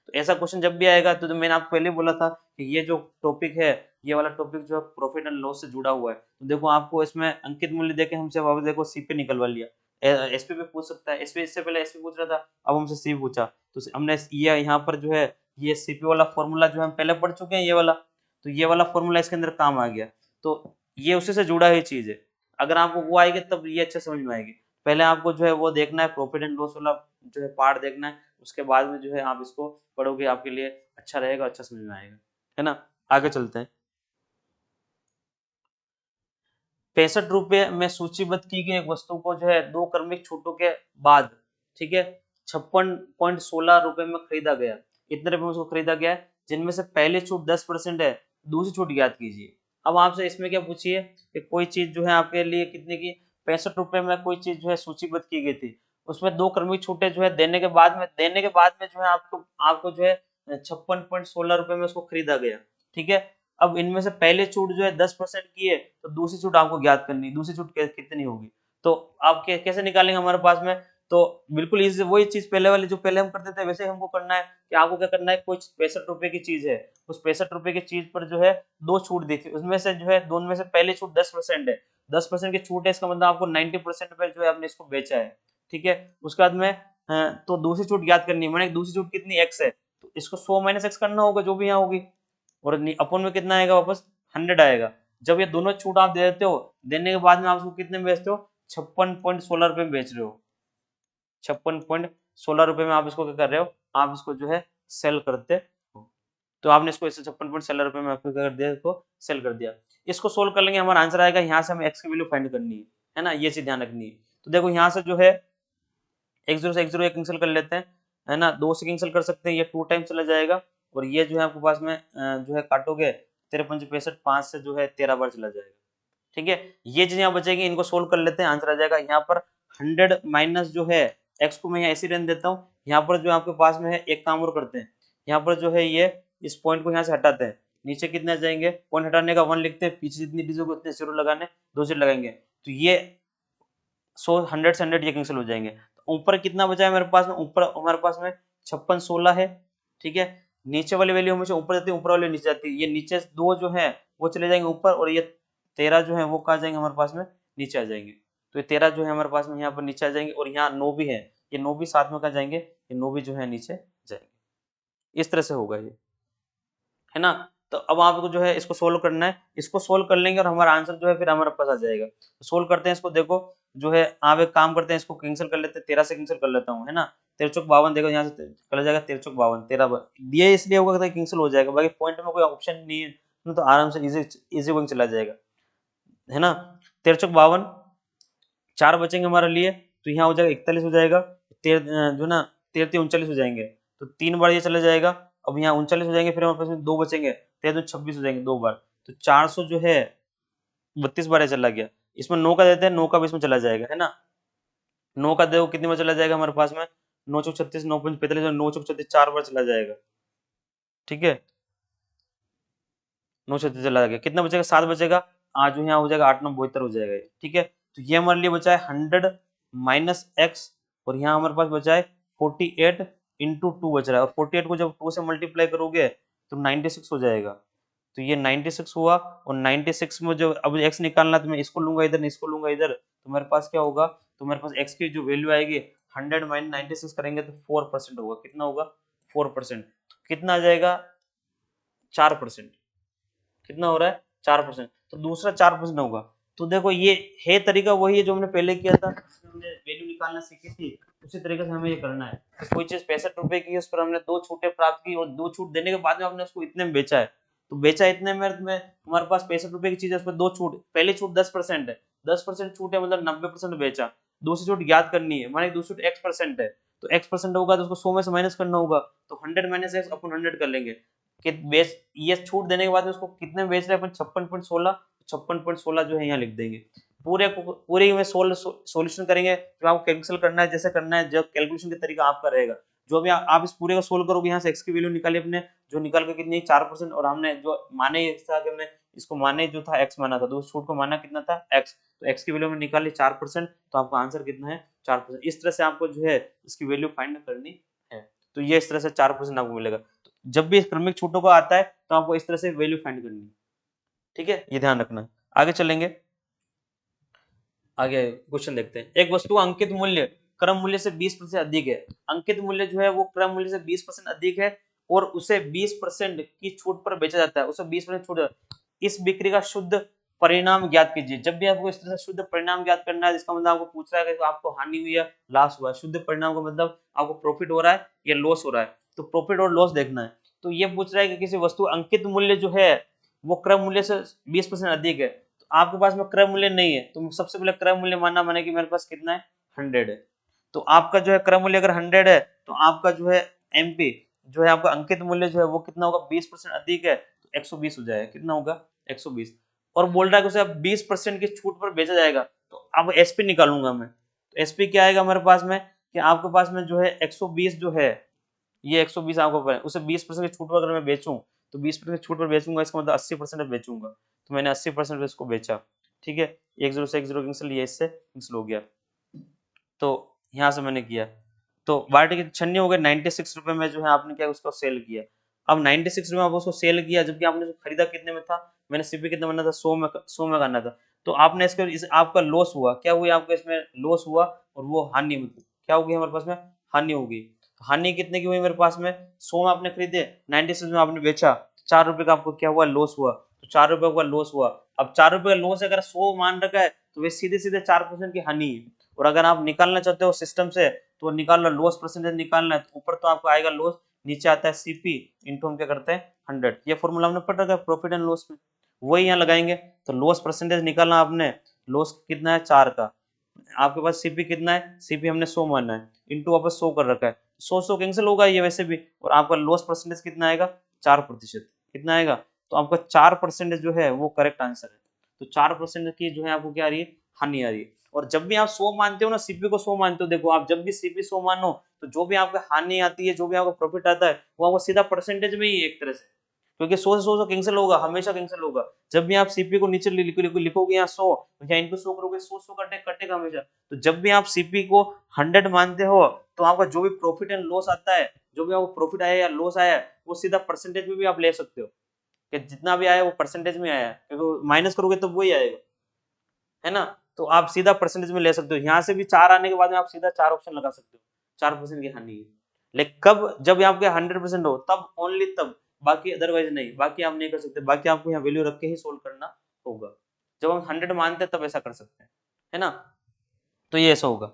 तो ऐसा क्वेश्चन जब भी आएगा तो मैंने आपको पहले बोला था कि ये जो टॉपिक है ये वाला टॉपिक जो है प्रॉफिट एंड लॉस से जुड़ा हुआ है। तो देखो आपको इसमें अंकित मूल्य देके हमसे वापस देखो सीपी निकलवा लिया, एसपी पे पूछ सकता है, एसपी इससे पहले एसपी पूछ रहा था, अब हमसे सी पूछा, तो हमने ये यहाँ पर जो है ये सीपी वाला फॉर्मूला जो हम पहले पढ़ चुके हैं ये वाला, तो ये वाला फॉर्मूला इसके अंदर काम आ गया। तो ये उसी से जुड़ा हुई चीज है, अगर आपको वो आएगी तब ये अच्छे समझ में आएगी। पहले आपको जो है वो देखना है प्रॉफिट एंड लॉस वाला जो है पार्ट देखना है, उसके बाद में जो है आप इसको पढ़ोगे आपके लिए अच्छा रहेगा, अच्छा समझ में आएगा, है ना। आगे चलते हैं। 65 रुपये में सूचीबद्ध की गई एक वस्तु को जो है 2 क्रमिक छूटों के बाद, ठीक है, 56.16 रुपए में खरीदा गया। इतने रुपए में उसको खरीदा गया है, जिनमें से पहली छूट 10% है, दूसरी छूट ज्ञात कीजिए। अब आपसे इसमें क्या पूछिए कि कोई चीज जो है आपके लिए कितने की 65 रुपए में कोई चीज जो है सूचीबद्ध की गई थी, उसमें 2 क्रमिक छूटे जो है देने के बाद में जो है आपको आपको जो है 56.16 रुपए में उसको खरीदा गया, ठीक है। अब इनमें से पहले छूट जो है 10% की है, तो दूसरी छूट आपको ज्ञात करनी है, दूसरी छूट कितनी होगी। तो आप कैसे निकालेंगे हमारे पास में, तो बिल्कुल इजी, वही चीज पहले वाली जो पहले हम करते थे वैसे हमको करना है कि आपको क्या करना है, कोई 65 रुपए की चीज है, उस 65 रुपए की चीज पर जो है 2 छूट दी थी, उसमें से जो है दोनों में से पहले छूट 10% है, 10% की छूट है, इसका मतलब आपको 90% पे जो है आपने इसको बेचा है, ठीक है। उसके बाद में तो दूसरी छूट ज्ञात करनी है, मैंने दूसरी छूट कितनी x है, तो इसको 100 माइनस x करना होगा जो भी यहाँ होगी, और अपन में कितना आएगा वापस 100 आएगा। जब ये दोनों छूट आप दे देते हो, देने के बाद में आप उसको कितने में बेचते हो 56.16 रुपए में बेच रहे हो, 56.16 रुपए में आप इसको क्या कर रहे हो, आप इसको जो है सेल करते हो। तो आपने इसको इसे 56.16 रुपए में आपको क्या कर दिया, इसको सेल कर दिया। इसको सोल्व कर लेंगे, हमारा आंसर आएगा, यहाँ से हमें एक्स की वैल्यू फाइंड करनी है ना, ये चीज ध्यान रखनी है। तो देखो यहाँ से जो है 10 से 10 कैंसिल कर लेते हैं, है ना, 2 से कैंसिल कर सकते हैं, ये 2 टाइम चला जाएगा, और ये जो है आपके पास में जो है काटोगे 13 पंजे 65, 5 से जो है 13 बार चला जाएगा, ठीक है। ये चीज यहाँ बचेगी, इनको सोल्व कर लेते हैं, आंसर आ जाएगा यहाँ पर 100 माइनस जो है एक्स को मैं यहाँ ऐसे रहने देता हूँ, यहाँ पर जो आपके पास में है एक काम और करते हैं, यहाँ पर जो है ये इस पॉइंट को यहाँ से हटाते हैं, नीचे कितने आ जाएंगे, पॉइंट हटाने का 1 लिखते हैं, पीछे जितनी डिजिट को उतने 0 लगाने, 2 0 लगाएंगे, तो ये 100 से 100 ये कैंसिल हो जाएंगे। तो ऊपर कितना बचा है मेरे पास में, ऊपर हमारे पास में 56 16 है, ठीक है। नीचे वाली वैल्यू हमेशा ऊपर जाती है, ऊपर वाली नीचे जाती है, ये नीचे 2 जो है वो चले जाएंगे ऊपर, और ये 13 जो है वो कहा जाएंगे हमारे पास में नीचे आ जाएंगे। तो ये 13 जो है हमारे पास में यहाँ पर नीचे आ जाएंगे, और यहाँ 9 भी है, ये 9 भी साथ में कहा जाएंगे, ये 9 भी जो है नीचे जाएंगे। इस तरह से होगा ये, है ना। तो अब आपको जो है इसको सोल्व करना है, इसको सोल्व कर लेंगे और हमारा आंसर जो है फिर हमारे पास आ जाएगा। तो सोल्व करते हैं इसको, देखो जो है आप एक काम करते हैं, इसको कैंसिल कर लेते हैं, 13 से कैंसिल कर लेता हूँ, है ना, 13 चौक 52, देखो यहाँ से चला जाएगा 13 चौक 52, 13 दिए इसलिए होगा कैंसिल हो जाएगा, बाकी पॉइंट में कोई ऑप्शन नहीं है, तो आराम से इजी गोइंग चला जाएगा, है ना। 13 चौक 52, 4 बचेंगे हमारे लिए, तो यहाँ हो जाएगा 41 हो जाएगा, जो ना 13 39 हो जाएंगे, तो 3 बार ये चला जाएगा, अब यहाँ 39 हो जाएंगे, फिर हमारे पास 2 बचेंगे, 13 26 हो जाएंगे 2 बार, तो 400 जो है 32 बार ये चला गया। इसमें 9 का देते हैं, 9 का भी इसमें चला जाएगा, है ना, 9 का देखो कितने में चला जाएगा हमारे पास में, 9 चौक 36, 9 पंच 45, 9 चौक 36 4 बार चला जाएगा, ठीक है, 9 36 चला गया, कितना बचेगा 7 बचेगा, आज यहाँ हो जाएगा 8 9 72 हो जाएगा, ठीक है। तो ये हमारे लिए बचा है 100 माइनस एक्स, और यहाँ हमारे पास बचा है 48 इंटू 2 बच रहा है, और 48 को जब 2 से मल्टीप्लाई करोगे तो 96 हो जाएगा। तो ये 96 हुआ, और 96 में जो अब x निकालना तो मैं इसको लूंगा इधर, इसको लूंगा इधर, तो मेरे पास क्या होगा, तो मेरे पास x की जो वैल्यू आएगी 100 माइनस 96 करेंगे तो 4% होगा, कितना होगा 4%, कितना आ जाएगा 4%, कितना हो रहा है 4%, तो दूसरा 4% होगा। तो देखो ये है तरीका वही है जो हमने पहले किया था, हमने वैल्यू निकालना सीखी थी, उसी तरीके से हमें ये करना है। तो कोई चीज 65 रुपए की, उस पर हमने 2 छूटें प्राप्त की, और 2 छूट देने के बाद में हमने उसको इतने में बेचा है, तो बेचा इतने में हमारे पास 65 रुपए की चीज है, उस पर 2 छूट, पहली छूट 10% है, 10% छूट है मतलब 90% बेचा, दूसरी छूट याद करनी है, माने दूसरी छूट x% है, तो x% होगा तो उसको 100 में से माइनस करना होगा, तो 100 माइनस एक्स अपन 100 कर लेंगे, कि बेच ये छूट देने के बाद उसको कितने में बेच रहे हैं अपन 56.16, 56.16 जो है यहाँ लिख देंगे, पूरे में सॉल्यूशन करेंगे, जो आपको कैंसिल करना है जैसे करना है, जो कैलकुलेशन का तरीका आपका रहेगा, जो भी आप इस पूरे को सोल्व करोगे, यहाँ से x की वैल्यू निकाली अपने, जो निकाल के कितनी 4%, और हमने जो माने था कि हमने इसको माने जो था x माना था, तो उस छूट को माना कितना था x, तो x की वैल्यू में निकाली 4%, तो आपका आंसर कितना है 4%। इस तरह से आपको जो है इसकी वैल्यू फाइंड करनी है, तो ये इस तरह से 4% आपको मिलेगा। जब भी क्रमिक छूटों का आता है तो आपको इस तरह से वैल्यू फाइंड करनी है, ठीक है, ये ध्यान रखना। आगे चलेंगे, आगे क्वेश्चन देखते हैं। एक वस्तु का अंकित मूल्य क्रम मूल्य से 20% अधिक है, अंकित मूल्य जो है वो क्रम मूल्य से 20% अधिक है, और उसे 20% की छूट पर बेचा जाता है, उसे 20% छूट, इस बिक्री का शुद्ध परिणाम ज्ञात कीजिए। जब भी आपको इस तरह से शुद्ध परिणाम ज्ञात करना है, जिसका मतलब आपको पूछ रहा है कि आपको हानि हुई है लॉस हुआ है, शुद्ध परिणाम का मतलब आपको प्रॉफिट हो रहा है या लॉस हो रहा है, तो प्रॉफिट और लॉस देखना है। तो ये पूछ रहा है कि किसी वस्तु अंकित मूल्य जो है वो क्रम मूल्य से 20% अधिक है, तो आपके पास में क्रम मूल्य नहीं है, तो सबसे पहले क्रम मूल्य मानना माने कि मेरे पास कितना है 100 है, तो आपका जो है क्रम मूल्य अगर 100 है, तो आपका जो है एमपी जो है आपका अंकित मूल्य जो है वो कितना होगा 20% अधिक है, तो 120 हो जाएगा, कितना होगा 120, और बोल रहा है कि उसे अब 20% की छूट पर बेचा जाएगा, तो अब एसपी निकालूंगा मैं, तो एसपी क्या आएगा हमारे पास में, कि आपके पास में जो है 120 जो है, ये 120 आपको पता है, उसे 20% की छूट पर अगर मैं बेचूं, तो 20% की छूट पर बेचूंगा, इसका मतलब 80% बेचूंगा, तो मैंने 80% पे इसको बेचा, ठीक है, 10 से 10 कैंसिल, ये इससे कैंसिल हो गया, तो यहाँ से मैंने किया, तो बाल्टी की छन्नी हो गए 96 रुपए में जो है आपने क्या उसको सेल किया। अब 96 रुपए आप उसको सेल किया, जबकि आपने जो खरीदा कितने में था, मैंने सीपी कितना बनना था 100 में करना था, तो आपने इसके आपका लॉस हुआ, क्या हुआ आपका इसमें लॉस हुआ, और वो हानि मतलब क्या होगी हमारे पास में हानि होगी, हानि कितने की हुई मेरे पास में 100 में आपने खरीदे, 96 में आपने बेचा, 4 रुपए का आपको क्या हुआ लॉस हुआ, तो 4 रुपए का लॉस हुआ। अब 4 रुपए का लॉस अगर 100 मान रखा है, तो वे सीधे सीधे 4% की हानि है, और अगर आप निकालना चाहते हो सिस्टम से, तो निकाल लो लॉस परसेंटेज निकालना है, तो ऊपर तो आपको आएगा लॉस, नीचे आता है सीपी इंटू हम क्या करते हैं 100, ये फॉर्मूला हमने पढ़ रखा है प्रॉफिट एंड लॉस में, वही यहाँ लगाएंगे, तो लॉस परसेंटेज निकालना आपने, लॉस कितना है 4 का, आपके पास सीपी कितना है, सीपी हमने 100 माना है, इंटू वापस 100 कर रखा है, 100 कैंसिल होगा ये वैसे भी, और आपका लॉस परसेंटेज कितना आएगा 4%, कितना आएगा, तो आपका 4% जो है वो करेक्ट आंसर है, तो 4% की जो है आपको क्या आ रही है हानि आ रही है। और जब भी आप 100 मानते हो ना, सीपी को 100 मानते हो, देखो आप जब भी सीपी 100 मानो, तो जो भी आपका हानि आती है, जो भी आपका प्रॉफिट आता है, वो आपको सीधा परसेंटेज में ही है एक तरह से, क्योंकि 100 से 100 कैंसिल होगा, हमेशा कैंसिल होगा, जब भी आप सीपी को नीचे लिखोगे यहाँ 100, यहाँ इंटू 100 करोगे, 100 कटेगा हमेशा, तो जब भी आप सीपी को 100 मानते हो, तो आपका जो भी प्रॉफिट एंड लॉस आता है, जो भी आपको प्रॉफिट आया या लॉस आया है, वो सीधा परसेंटेज में भी आप ले सकते हो, कि जितना भी आया वो परसेंटेज में आया है, क्योंकि माइनस करोगे तो वही आएगा, है ना, तो आप सीधा परसेंटेज में ले सकते हो, यहाँ से भी 4 आने के बाद में आप सीधा 4 ऑप्शन लगा सकते हो, 4% की हानि है, लेकिन कब, जब आपके 100% हो तब, ओनली तब, बाकी अदरवाइज नहीं, बाकी आप नहीं कर सकते, बाकी आपको यहाँ वैल्यू रख के ही सोल्व करना होगा, जब हम 100 मानते हैं तब ऐसा कर सकते हैं, है ना, तो ये ऐसा होगा।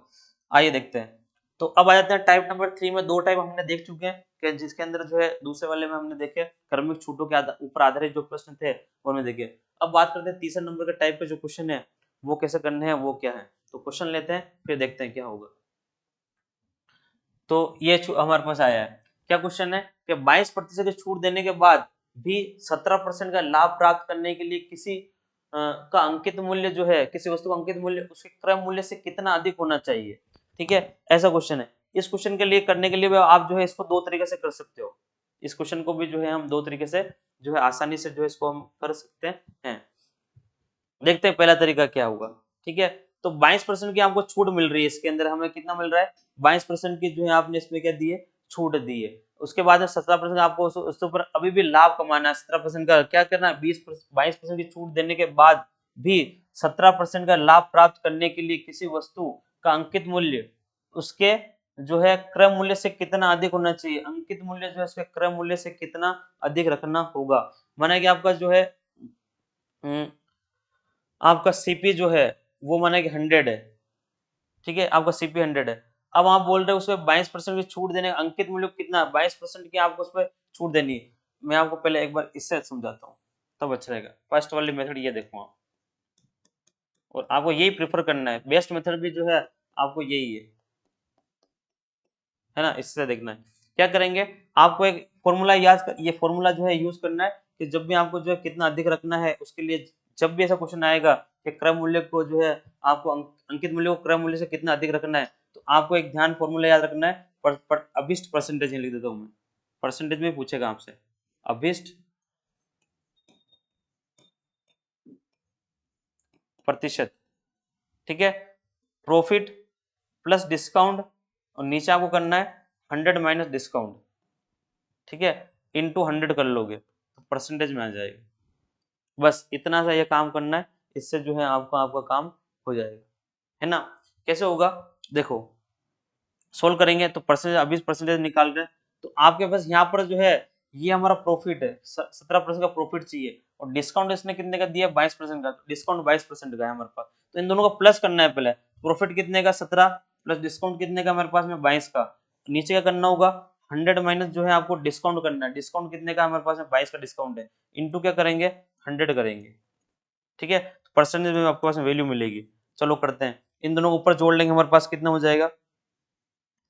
आइए देखते हैं, तो अब आ जाते हैं टाइप नंबर 3 में, दो टाइप हमने देख चुके हैं, कि जिसके अंदर जो है दूसरे वाले में हमने देखे क्रमिक छूटों के ऊपर आधारित जो प्रश्न थे वो हमने देखे। अब बात करते हैं तीसरे नंबर के टाइप के जो क्वेश्चन है वो कैसे करने हैं, वो क्या है, तो क्वेश्चन लेते हैं फिर देखते हैं क्या होगा। तो ये हमारे पास आया है, क्या क्वेश्चन है कि 22% की छूट देने के बाद भी 17% का लाभ प्राप्त करने के लिए किसी का अंकित मूल्य जो है, किसी वस्तु का अंकित मूल्य उसके क्रय मूल्य से कितना अधिक होना चाहिए, ठीक है, ऐसा क्वेश्चन है। इस क्वेश्चन के लिए करने के लिए भी आप जो है इसको दो तरीके से कर सकते हो, इस क्वेश्चन को भी जो है हम दो तरीके से जो है आसानी से जो है इसको हम कर सकते हैं। देखते हैं पहला तरीका क्या होगा। ठीक है, तो 22% की आपको छूट मिल रही है, इसके अंदर हमें कितना मिल रहा है 22% की जो है आपने इसमें क्या दी है, छूट दी है। उसके बाद 17% आपको उसके ऊपर अभी भी लाभ कमाना है। 17% का क्या करना है, 22% की छूट देने के बाद भी 17% का लाभ प्राप्त करने के लिए किसी वस्तु का अंकित मूल्य उसके जो है क्रय मूल्य से कितना अधिक होना चाहिए, अंकित मूल्य जो है उसके क्रय मूल्य से कितना अधिक रखना होगा। माना कि आपका जो है आपका सीपी जो है वो माना कि 100 है, ठीक है, आपका सीपी 100 है। अब आप बोल रहे हो उसमें 22% की छूट देने, अंकित मूल्य कितना 22% की आपको उस पर छूट देनी है। मैं आपको पहले एक बार इससे समझाता हूँ तब अच्छा रहेगा। फर्स्ट वाली मेथड ये देखो आप, और आपको यही प्रेफर करना है, बेस्ट मेथड भी जो है आपको यही है ना, इससे देखना है। क्या करेंगे, आपको एक फॉर्मूला याद कर, ये फॉर्मूला जो है यूज करना है कि जब भी आपको जो है कितना अधिक रखना है उसके लिए, जब भी ऐसा क्वेश्चन आएगा कि क्रय मूल्य को जो है आपको अंकित मूल्य को क्रय मूल्य से कितना अधिक रखना है, तो आपको एक ध्यान फॉर्मूला याद रखना है। अभिष्ट परसेंटेज लिख देता हूँ मैं, परसेंटेज में पूछेगा आपसे, अभिष्ट प्रतिशत, ठीक है, प्रॉफिट प्लस डिस्काउंट, और नीचे आपको करना है 100 माइनस डिस्काउंट, ठीक है, इनटू 100 कर लोगे तो परसेंटेज में आ जाएगा। बस इतना सा ये काम करना है, इससे जो है आपका आपका काम हो जाएगा, है ना। कैसे होगा, देखो सोल्व करेंगे तो परसेंटेज, अभी परसेंटेज निकाल रहे हैं, तो आपके पास यहाँ पर जो है ये हमारा प्रॉफिट है, 17% का प्रॉफिट चाहिए, और डिस्काउंट इसने कितने का दिया 22% का, डिस्काउंट 22% का है हमारे पास, तो इन दोनों का प्लस करना है पहले। प्रॉफिट कितने का 17 प्लस डिस्काउंट कितने का हमारे पास में 22 का, नीचे क्या करना होगा 100 माइनस जो है आपको डिस्काउंट करना है, डिस्काउंट कितने का हमारे पास में 22 का डिस्काउंट है, इंटू क्या करेंगे 100 करेंगे, ठीक है, परसेंटेज में आपके पास वैल्यू मिलेगी। चलो करते हैं, इन दोनों को ऊपर जोड़ लेंगे, हमारे पास कितना हो जाएगा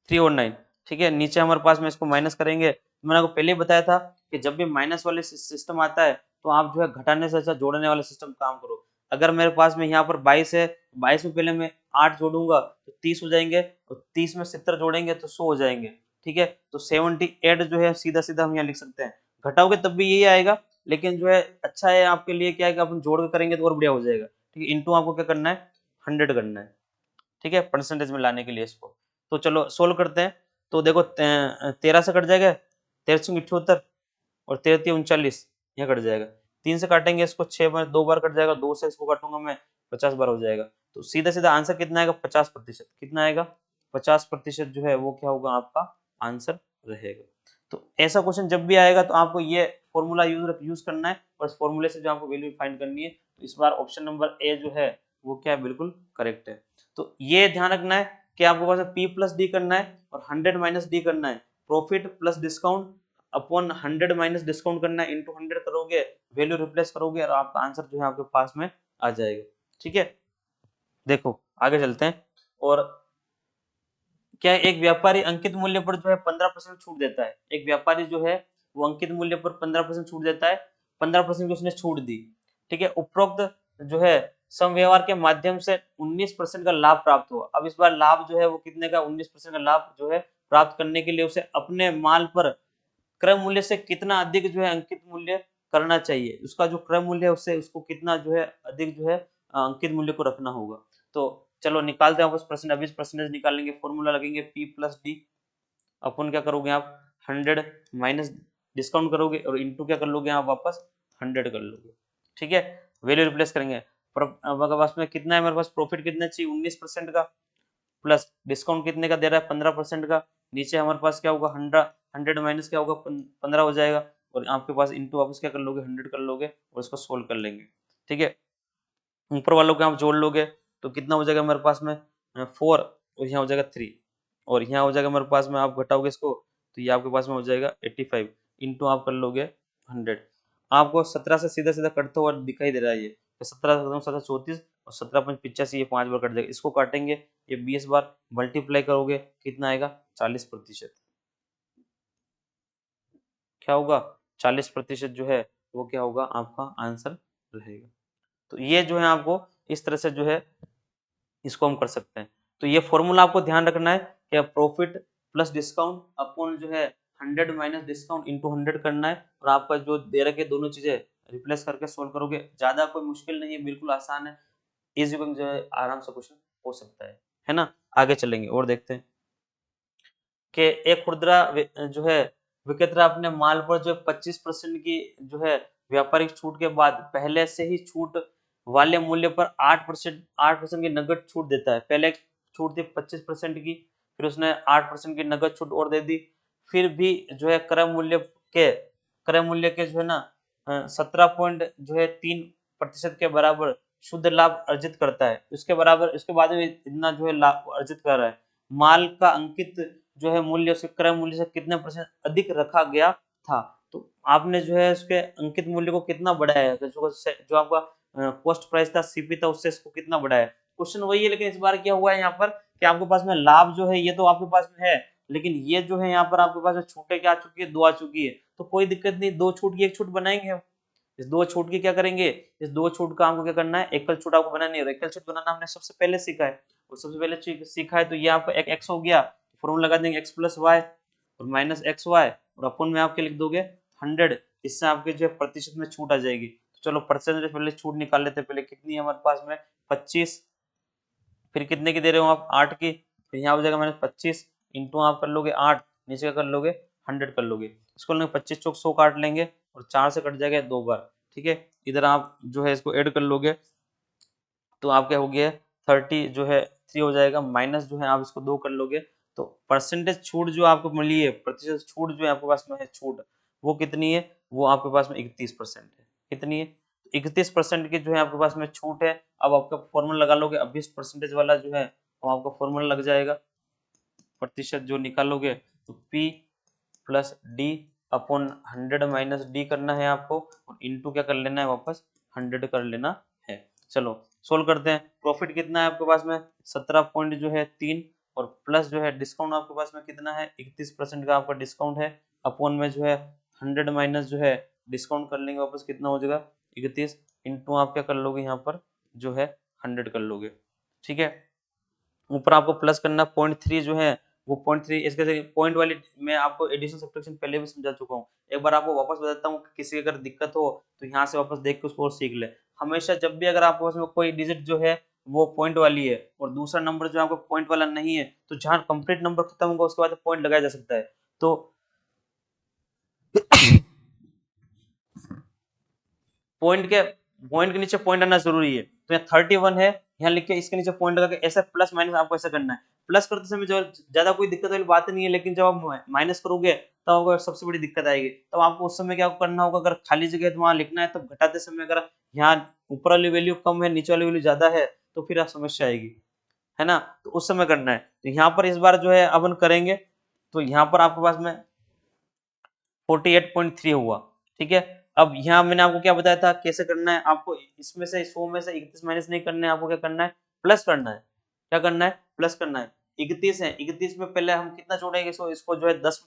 3 और 9, ठीक है, नीचे हमारे पास में इसको माइनस करेंगे। मैंने आपको पहले ही बताया था कि जब भी माइनस वाले सिस्टम आता है तो आप जो है घटाने से अच्छा जोड़ने वाले सिस्टम काम करो। अगर मेरे पास में यहाँ पर 22 है, 22 में पहले मैं 8 जोड़ूंगा तो 30 हो जाएंगे, और 30 में 70 जोड़ेंगे तो 100 हो जाएंगे, ठीक है, तो 78 जो है सीधा सीधा हम यहाँ लिख सकते हैं। घटाओगे तब भी यही आएगा, लेकिन जो है अच्छा है आपके लिए क्या है कि अपन जोड़ के करेंगे तो और बढ़िया हो जाएगा, ठीक है, इंटू आपको क्या करना है 100 करना है, ठीक है, परसेंटेज में लाने के लिए इसको। तो चलो सोल्व करते हैं। तो देखो 13 से कट जाएगा, 13 और 13 39, यहाँ कट जाएगा, 3 से काटेंगे इसको 6 बार, 2 बार कट जाएगा, 2 से इसको काटूंगा मैं 50 बार हो जाएगा। तो सीधा सीधा आंसर कितना आएगा 50%, कितना आएगा 50% जो है वो क्या होगा आपका आंसर रहेगा। तो ऐसा क्वेश्चन जब भी आएगा तो आपको ये फॉर्मूला यूज करना है, और इस फॉर्मूले से जो आपको वैल्यू फाइंड करनी है। तो इस बार ऑप्शन नंबर ए जो है वो क्या है, बिल्कुल करेक्ट है। तो ये ध्यान रखना है कि आपको पास पी प्लस डी करना है और 100 माइनस डी करना है, profit plus discount upon 100 minus discount करना है, इंटू 100 करोगे, वैल्यू रिप्लेस करोगे और आपका आंसर जो है आपके पास में आ जाएगा, ठीक है। देखो आगे चलते हैं, और क्या एक व्यापारी अंकित मूल्य पर जो है 15% छूट देता है, एक व्यापारी जो है वो अंकित मूल्य पर 15% छूट देता है, 15% की उसने छूट दी, ठीक है, उपरोक्त जो है सम व्यवहार के माध्यम से 19% का लाभ प्राप्त हुआ। अब इस बार लाभ जो है वो कितने का 19% का लाभ जो है प्राप्त करने के लिए उसे अपने माल पर क्रय मूल्य से कितना अधिक जो है अंकित मूल्य करना चाहिए, उसका जो क्रय मूल्य है उससे उसको कितना जो है अधिक जो है अंकित मूल्य को रखना होगा। तो चलो निकालते हैं वापस परसेंट, अभी परसेंटेज निकाल लेंगे, फॉर्मूला लगेंगे पी प्लस डी, अपन क्या करोगे आप 100 माइनस डिस्काउंट करोगे और इंटू क्या कर लोगे आप वापस 100 कर लोगे, ठीक है, वैल्यू रिप्लेस करेंगे। अब पास में कितना है मेरे पास, प्रॉफिट कितना चाहिए 19% का, प्लस डिस्काउंट कितने का दे रहा है 15% का, नीचे हमारे पास क्या होगा 100 माइनस क्या होगा 15 हो जाएगा, और आपके पास इंटू वापस क्या कर लोगे 100 कर लोगे और इसको सोल्व कर लेंगे, ठीक है। ऊपर वालों को आप जोड़ लोगे तो कितना हो जाएगा मेरे पास में 4, और यहाँ हो जाएगा 3, और यहाँ हो जाएगा मेरे पास में, आप घटाओगे इसको तो ये आपके पास में हो जाएगा 85, इंटू आप कर लोगे 100। आपको 17 से सीधा सीधा कटता हुआ दिखाई दे रहा है ये, तो 17 17 34 और 17 85, ये 5 बार कट जाएगा, इसको काटेंगे ये 20 बार, मल्टीप्लाई करोगे कितना आएगा 40%, क्या होगा 40% जो है वो क्या होगा आपका आंसर रहेगा। तो ये जो है आपको इस तरह से जो है इसको हम कर सकते हैं। तो ये फॉर्मूला आपको ध्यान रखना है कि क्या प्रॉफिट प्लस डिस्काउंट अपॉन जो है 100 माइनस डिस्काउंट इंटू 100 करना है, और आपका जो दे रखे दोनों चीजें रिप्लेस करके सोल्व करोगे। ज्यादा कोई मुश्किल नहीं है, बिल्कुल आसान है, इजी जो है आराम से क्वेश्चन हो सकता है ना। आगे चलेंगे और देखते हैं कि एक खुदरा जो है विक्रेता अपने माल पर जो 25% की जो है व्यापारिक छूट के बाद पहले से ही छूट वाले मूल्य पर 8% की नगद छूट देता है। पहले छूट थी 25% की, फिर उसने 8% की नगद छूट और दे दी, फिर भी जो है क्रय मूल्य के जो है ना 17.3% के बराबर शुद्ध लाभ अर्जित करता है। उसके बाद में इतना जो है लाभ अर्जित कर रहा है। माल का अंकित जो है मूल्य उसके क्रय मूल्य से कितने % अधिक रखा गया था। तो आपने जो है उसके अंकित मूल्य को कितना बढ़ाया है, जो आपका कॉस्ट प्राइस था, सीपी था, उससे इसको कितना बढ़ाया है। क्वेश्चन वही है, लेकिन इस बार क्या हुआ है यहाँ पर कि आपके पास में लाभ जो है ये तो आपके पास में है, लेकिन ये जो है यहाँ पर आपके पास छूटें क्या आ चुकी है, 2 आ चुकी है। तो कोई दिक्कत नहीं, 2 छूट की 1 छूट बनाएंगे हम। इस 2 छूट की क्या करेंगे, इस 2 छूट का हमको क्या करना है, एकल छूट आपको बनानी है, और एकल छूट बनाना हमने सबसे पहले सीखा है। और सबसे पहले सीखा है तो ये आपका एक x हो गया, फॉर्मूला लगा देंगे x प्लस वाई और माइनस एक्स वाई, और अपन में आपके लिख दोगे 100। इससे आपके जो है प्रतिशत में छूट आ जाएगी। तो चलो परसेंटेज पहले छूट निकाल लेते हैं। पहले कितनी है हमारे पास में 25, फिर कितने की दे रहे हो आप 8 की, फिर यहाँ हो जाएगा माइनस 25 इंटू आप कर लोगे 8, नीचे कर लोगे 100 कर लोगे। इसको लोगे 25 चौक 100 काट लेंगे और 4 से कट जाएगा 2 बार। ठीक है, इधर आप जो है इसको ऐड कर लोगे तो आप क्या हो गया 30 जो है 3 हो जाएगा, माइनस जो है आप इसको 2 कर लोगे। तो परसेंटेज छूट जो आपको मिली है, प्रतिशत छूट जो आपके पास में है छूट, वो कितनी है, वो आपके पास में 31% है। कितनी है, 31% की जो है आपके पास में छूट है। अब आपका फॉर्मूला लगा लोगे, अब 20% वाला जो है वो आपका फॉर्मूला लग जाएगा, प्रतिशत जो निकालोगे तो P plus D upon 100 minus D करना है आपको, और इंटू क्या कर लेना है, वापस 100 कर लेना है। चलो सोल्व करते हैं। प्रॉफिट कितना है आपके पास में 17 पॉइंट जो है 3, और प्लस जो है डिस्काउंट आपके पास में कितना है 31% का आपका डिस्काउंट है, अपॉन में जो है 100 माइनस जो है डिस्काउंट कर लेंगे वापस, कितना हो जाएगा 31, इंटू आप क्या कर लोगे यहाँ पर जो है 100 कर लोगे। ठीक है, ऊपर आपको प्लस करना 0.3 जो है वो 0.3, इसके पॉइंट वाली मैं आपको एडिशन सब्ट्रैक्शन पहले भी समझा चुका हूँ। एक बार आपको वापस बताता हूँ, किसी अगर दिक्कत हो तो यहाँ से वापस देख के उसको और सीख ले। हमेशा जब भी अगर आपके पास में कोई डिजिट जो है वो पॉइंट वाली है और दूसरा नंबर जो आपको पॉइंट वाला नहीं है, तो जहाँ कंप्लीट नंबर खत्म होगा उसके बाद पॉइंट लगाया जा सकता है। तो पॉइंट के नीचे पॉइंट आना जरूरी है। तो यहाँ 31 है, यहाँ लिख के इसके नीचे पॉइंट लगा के ऐसा प्लस माइनस आपको ऐसा करना है। प्लस करते समय जो ज्यादा कोई दिक्कत वाली बात नहीं है, लेकिन जब आप माइनस करोगे तब आपको सबसे बड़ी दिक्कत आएगी। तब आपको उस समय क्या करना होगा, अगर खाली जगह तो वहां लिखना है, तब घटाते समय अगर यहाँ ऊपर वाली वैल्यू कम है नीचे वाली वैल्यू ज्यादा है तो फिर समस्या आएगी, है ना। तो उस समय करना है। तो यहाँ पर इस बार जो है अपन करेंगे, तो यहाँ पर आपके पास में 48.3 हुआ। ठीक है, अब यहाँ मैंने आपको क्या बताया था कैसे करना है, आपको इसमें से 100 में से 31 माइनस नहीं करना है, आपको क्या करना है प्लस करना है। क्या करना है, प्लस करना है। 31 है, 31 में पहले हम कितना जोड़ेंगे, इसको जो है 10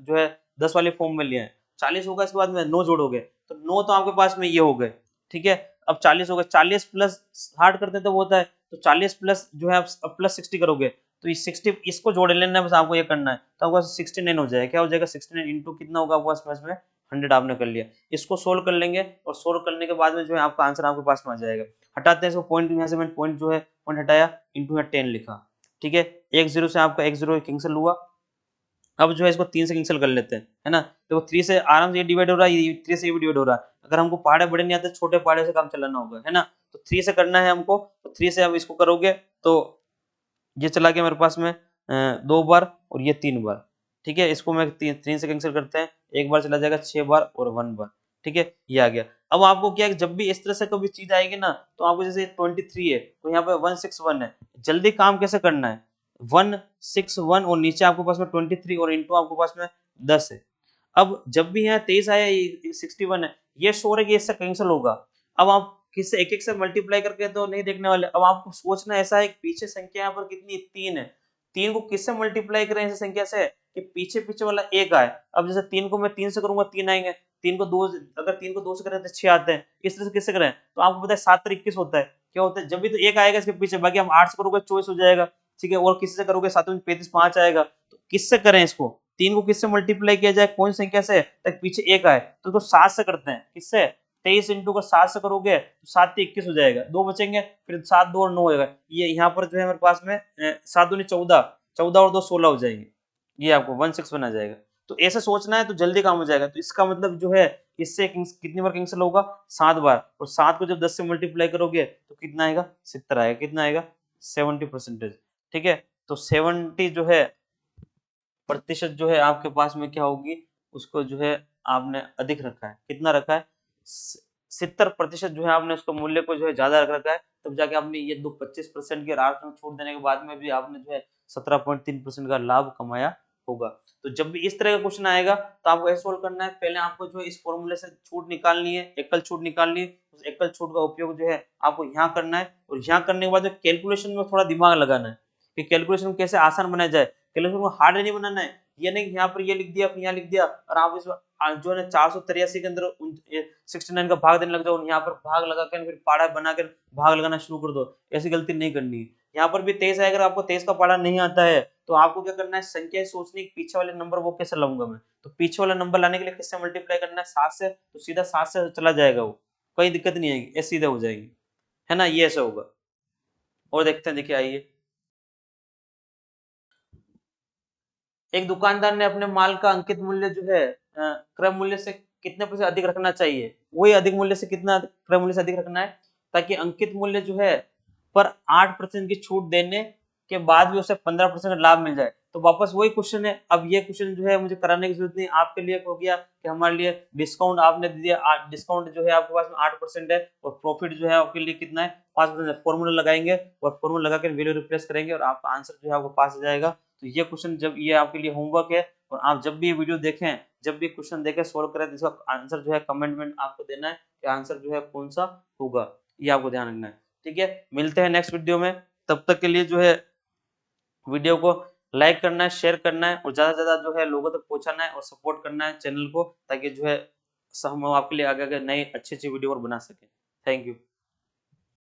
जो है 10 वाले फॉर्म में लिया है। 40 होगा, इसके बाद में 9 जोड़ोगे तो 9 तो आपके पास में ये हो गए। ठीक है, अब 40 हो गए, 40 प्लस 60 करते तो वो होता है, तो 40 प्लस जो है आप प्लस 60 करोगे तो ये 60 इसको जोड़ लेना है, बस आपको ये करना है। तो आपको 69 हो जाएगा। क्या हो जाएगा 69 इंटू कितना होगा आपके पास में 100 आपने कर लिया। इसको सोल्व कर लेंगे और सोल्व करने के बाद में जो है आपका आंसर आपके पास में आ जाएगा। हटाते हैं इसको, पॉइंट यहाँ से मैंने पॉइंट जो है पॉइंट हटाया, इंटू यहाँ 10 लिखा। ठीक है, एक जीरो से आपका एक जीरो कैंसिल हुआ। अब जो है इसको 3 से कैंसिल कर लेते हैं, है ना। तो 3 से आराम से ये डिवाइड हो रहा है, 3 से ये भी डिवाइड हो रहा है। अगर हमको पहाड़े बड़े नहीं आते, छोटे पहाड़े से काम चलाना होगा, है ना। तो 3 से करना है हमको, तो 3 से हम इसको करोगे तो ये चला गया मेरे पास में 2 बार और ये 3 बार। ठीक है, इसको मैं 3 से कैंसिल करते हैं, एक बार चला जाएगा 6 बार और 1 बार। ठीक है, ये आ गया। अब आपको क्या है, जब भी इस तरह से कभी चीज आएगी ना, तो आपको जैसे 23 है तो यहाँ पे 161 है, जल्दी काम कैसे करना है 161 और नीचे आपके पास में 23 और इंटू आपके पास में 10 है। अब जब भी यहाँ 23 आया, 61 है, ये शो है कि इससे कैंसिल होगा। अब आप किससे एक एक से मल्टीप्लाई करके तो नहीं देखने वाले। अब आपको सोचना ऐसा है कि पीछे संख्या यहाँ पर कितनी 3 है, 3 को किससे मल्टीप्लाई करें ऐसी संख्या से कि पीछे पीछे वाला 1 आए। अब जैसे 3 को मैं 3 से करूंगा 3 आएंगे, 3 को 2, अगर 3 को 2 से करें तो 6 आते हैं। इस तरह से किससे करें, तो आपको पता है 7 और 21 होता है, क्या होता है जब भी तो 1 आएगा इसके पीछे, बाकी हम 8 से करोगे 24 हो जाएगा, ठीक है, और किससे करोगे 7 में 35 5 आएगा, तो किससे करें इसको, 3 को किससे मल्टीप्लाई किया जाए, कौन संख्या से तक पीछे 1 आए, तो 7 से करते हैं, किससे 23 इंटू का 7 से करोगे तो 7 से 21 हो जाएगा, 2 बचेंगे, फिर 7 2 और 9 होगा, ये यहाँ पर जो है हमारे पास में 7 दूनी 14, 14 और 2 16 हो जाएंगे, ये आपको 16 बना जाएगा। तो ऐसे सोचना है तो जल्दी काम हो जाएगा। तो इसका मतलब जो है इससे कितनी बार कैंसिल होगा, 7 बार, और 7 को जब 10 से मल्टीप्लाई करोगे तो कितना आएगा, 70 आएगा, कितना आएगा 70%। ठीक है, तो 70 जो है प्रतिशत जो है आपके पास में क्या होगी, उसको जो है आपने अधिक रखा है, कितना रखा है 70% जो है आपने उसको मूल्य को जो है ज्यादा रख रखा है, तब जाके आपने ये 25% की राशि में छूट देने के बाद में भी आपने जो है 17.3% का लाभ कमाया होगा। तो जब भी इस तरह का क्वेश्चन आएगा तो आपको ऐसे सोल्व करना है, पहले आपको जो है इस फॉर्मूले से छूट निकालनी है, एकल छूट निकालनी है, उस एकल छूट का उपयोग जो है आपको यहाँ करना है, और यहाँ करने के बाद जो कैलकुलेशन में थोड़ा दिमाग लगाना है कि कैलकुलेशन कैसे आसान बनाया जाए, कैलकुलेशन को हार्ड नहीं बनाना है, ये नहीं कि यहाँ पर ये लिख दिया फिर यहाँ लिख दिया और आप इस जो है 483 के अंदर 69 का भाग देने लग जाओ, यहाँ पर भाग लगा कर फिर पाड़ा बना कर भाग लगाना शुरू कर दो, ऐसी गलती नहीं करनी है। यहाँ पर भी 23 है, अगर आपको 23 का पाड़ा नहीं आता है तो आपको क्या करना है, संख्या सोचनी पीछे वाले नंबर वो कैसे लाऊंगा मैं, तो पीछे वाला नंबर लाने के लिए किससे मल्टीप्लाई करना है, 7 से, तो सीधा 7 से चला जाएगा, वो कोई दिक्कत नहीं आएगी, ऐसे सीधा हो जाएगी, है ना, ये ऐसा होगा। और देखते हैं, देखिए आइए, एक दुकानदार ने अपने माल का अंकित मूल्य जो है क्रय मूल्य से कितने प्रतिशत अधिक रखना चाहिए, वही अधिक मूल्य से कितना क्रय मूल्य से अधिक रखना है, ताकि अंकित मूल्य जो है पर 8% की छूट देने के बाद भी उसे 15% का लाभ मिल जाए। तो वापस वही क्वेश्चन है, अब ये क्वेश्चन जो है मुझे कराने की जरूरत नहीं, आपके लिए हो गया कि हमारे लिए डिस्काउंट आपने दे दिया, डिस्काउंट जो है आपके पास में 8% है, और प्रॉफिट जो है आपके लिए कितना है 5%, फॉर्मूला लगाएंगे और फॉर्मूला लगा कर वैल्यू रिप्लेस करेंगे और आपका आंसर जो है आपको पास हो जाएगा। तो ये क्वेश्चन जब ये आपके लिए होमवर्क है, और आप जब भी ये वीडियो देखें, जब भी क्वेश्चन देखें सोल्व करें, तो इसका आंसर जो है कमेंट में आपको देना है कि आंसर जो है कौन सा होगा, ये आपको ध्यान रखना है। ठीक है, मिलते हैं नेक्स्ट वीडियो में, तब तक के लिए जो है वीडियो को लाइक करना है, शेयर करना है, और ज्यादा से ज्यादा जो है लोगों तक पहुंचाना है और सपोर्ट करना है चैनल को, ताकि जो है हम आपके लिए आगे आगे नई अच्छी अच्छी वीडियो और बना सके। Thank you.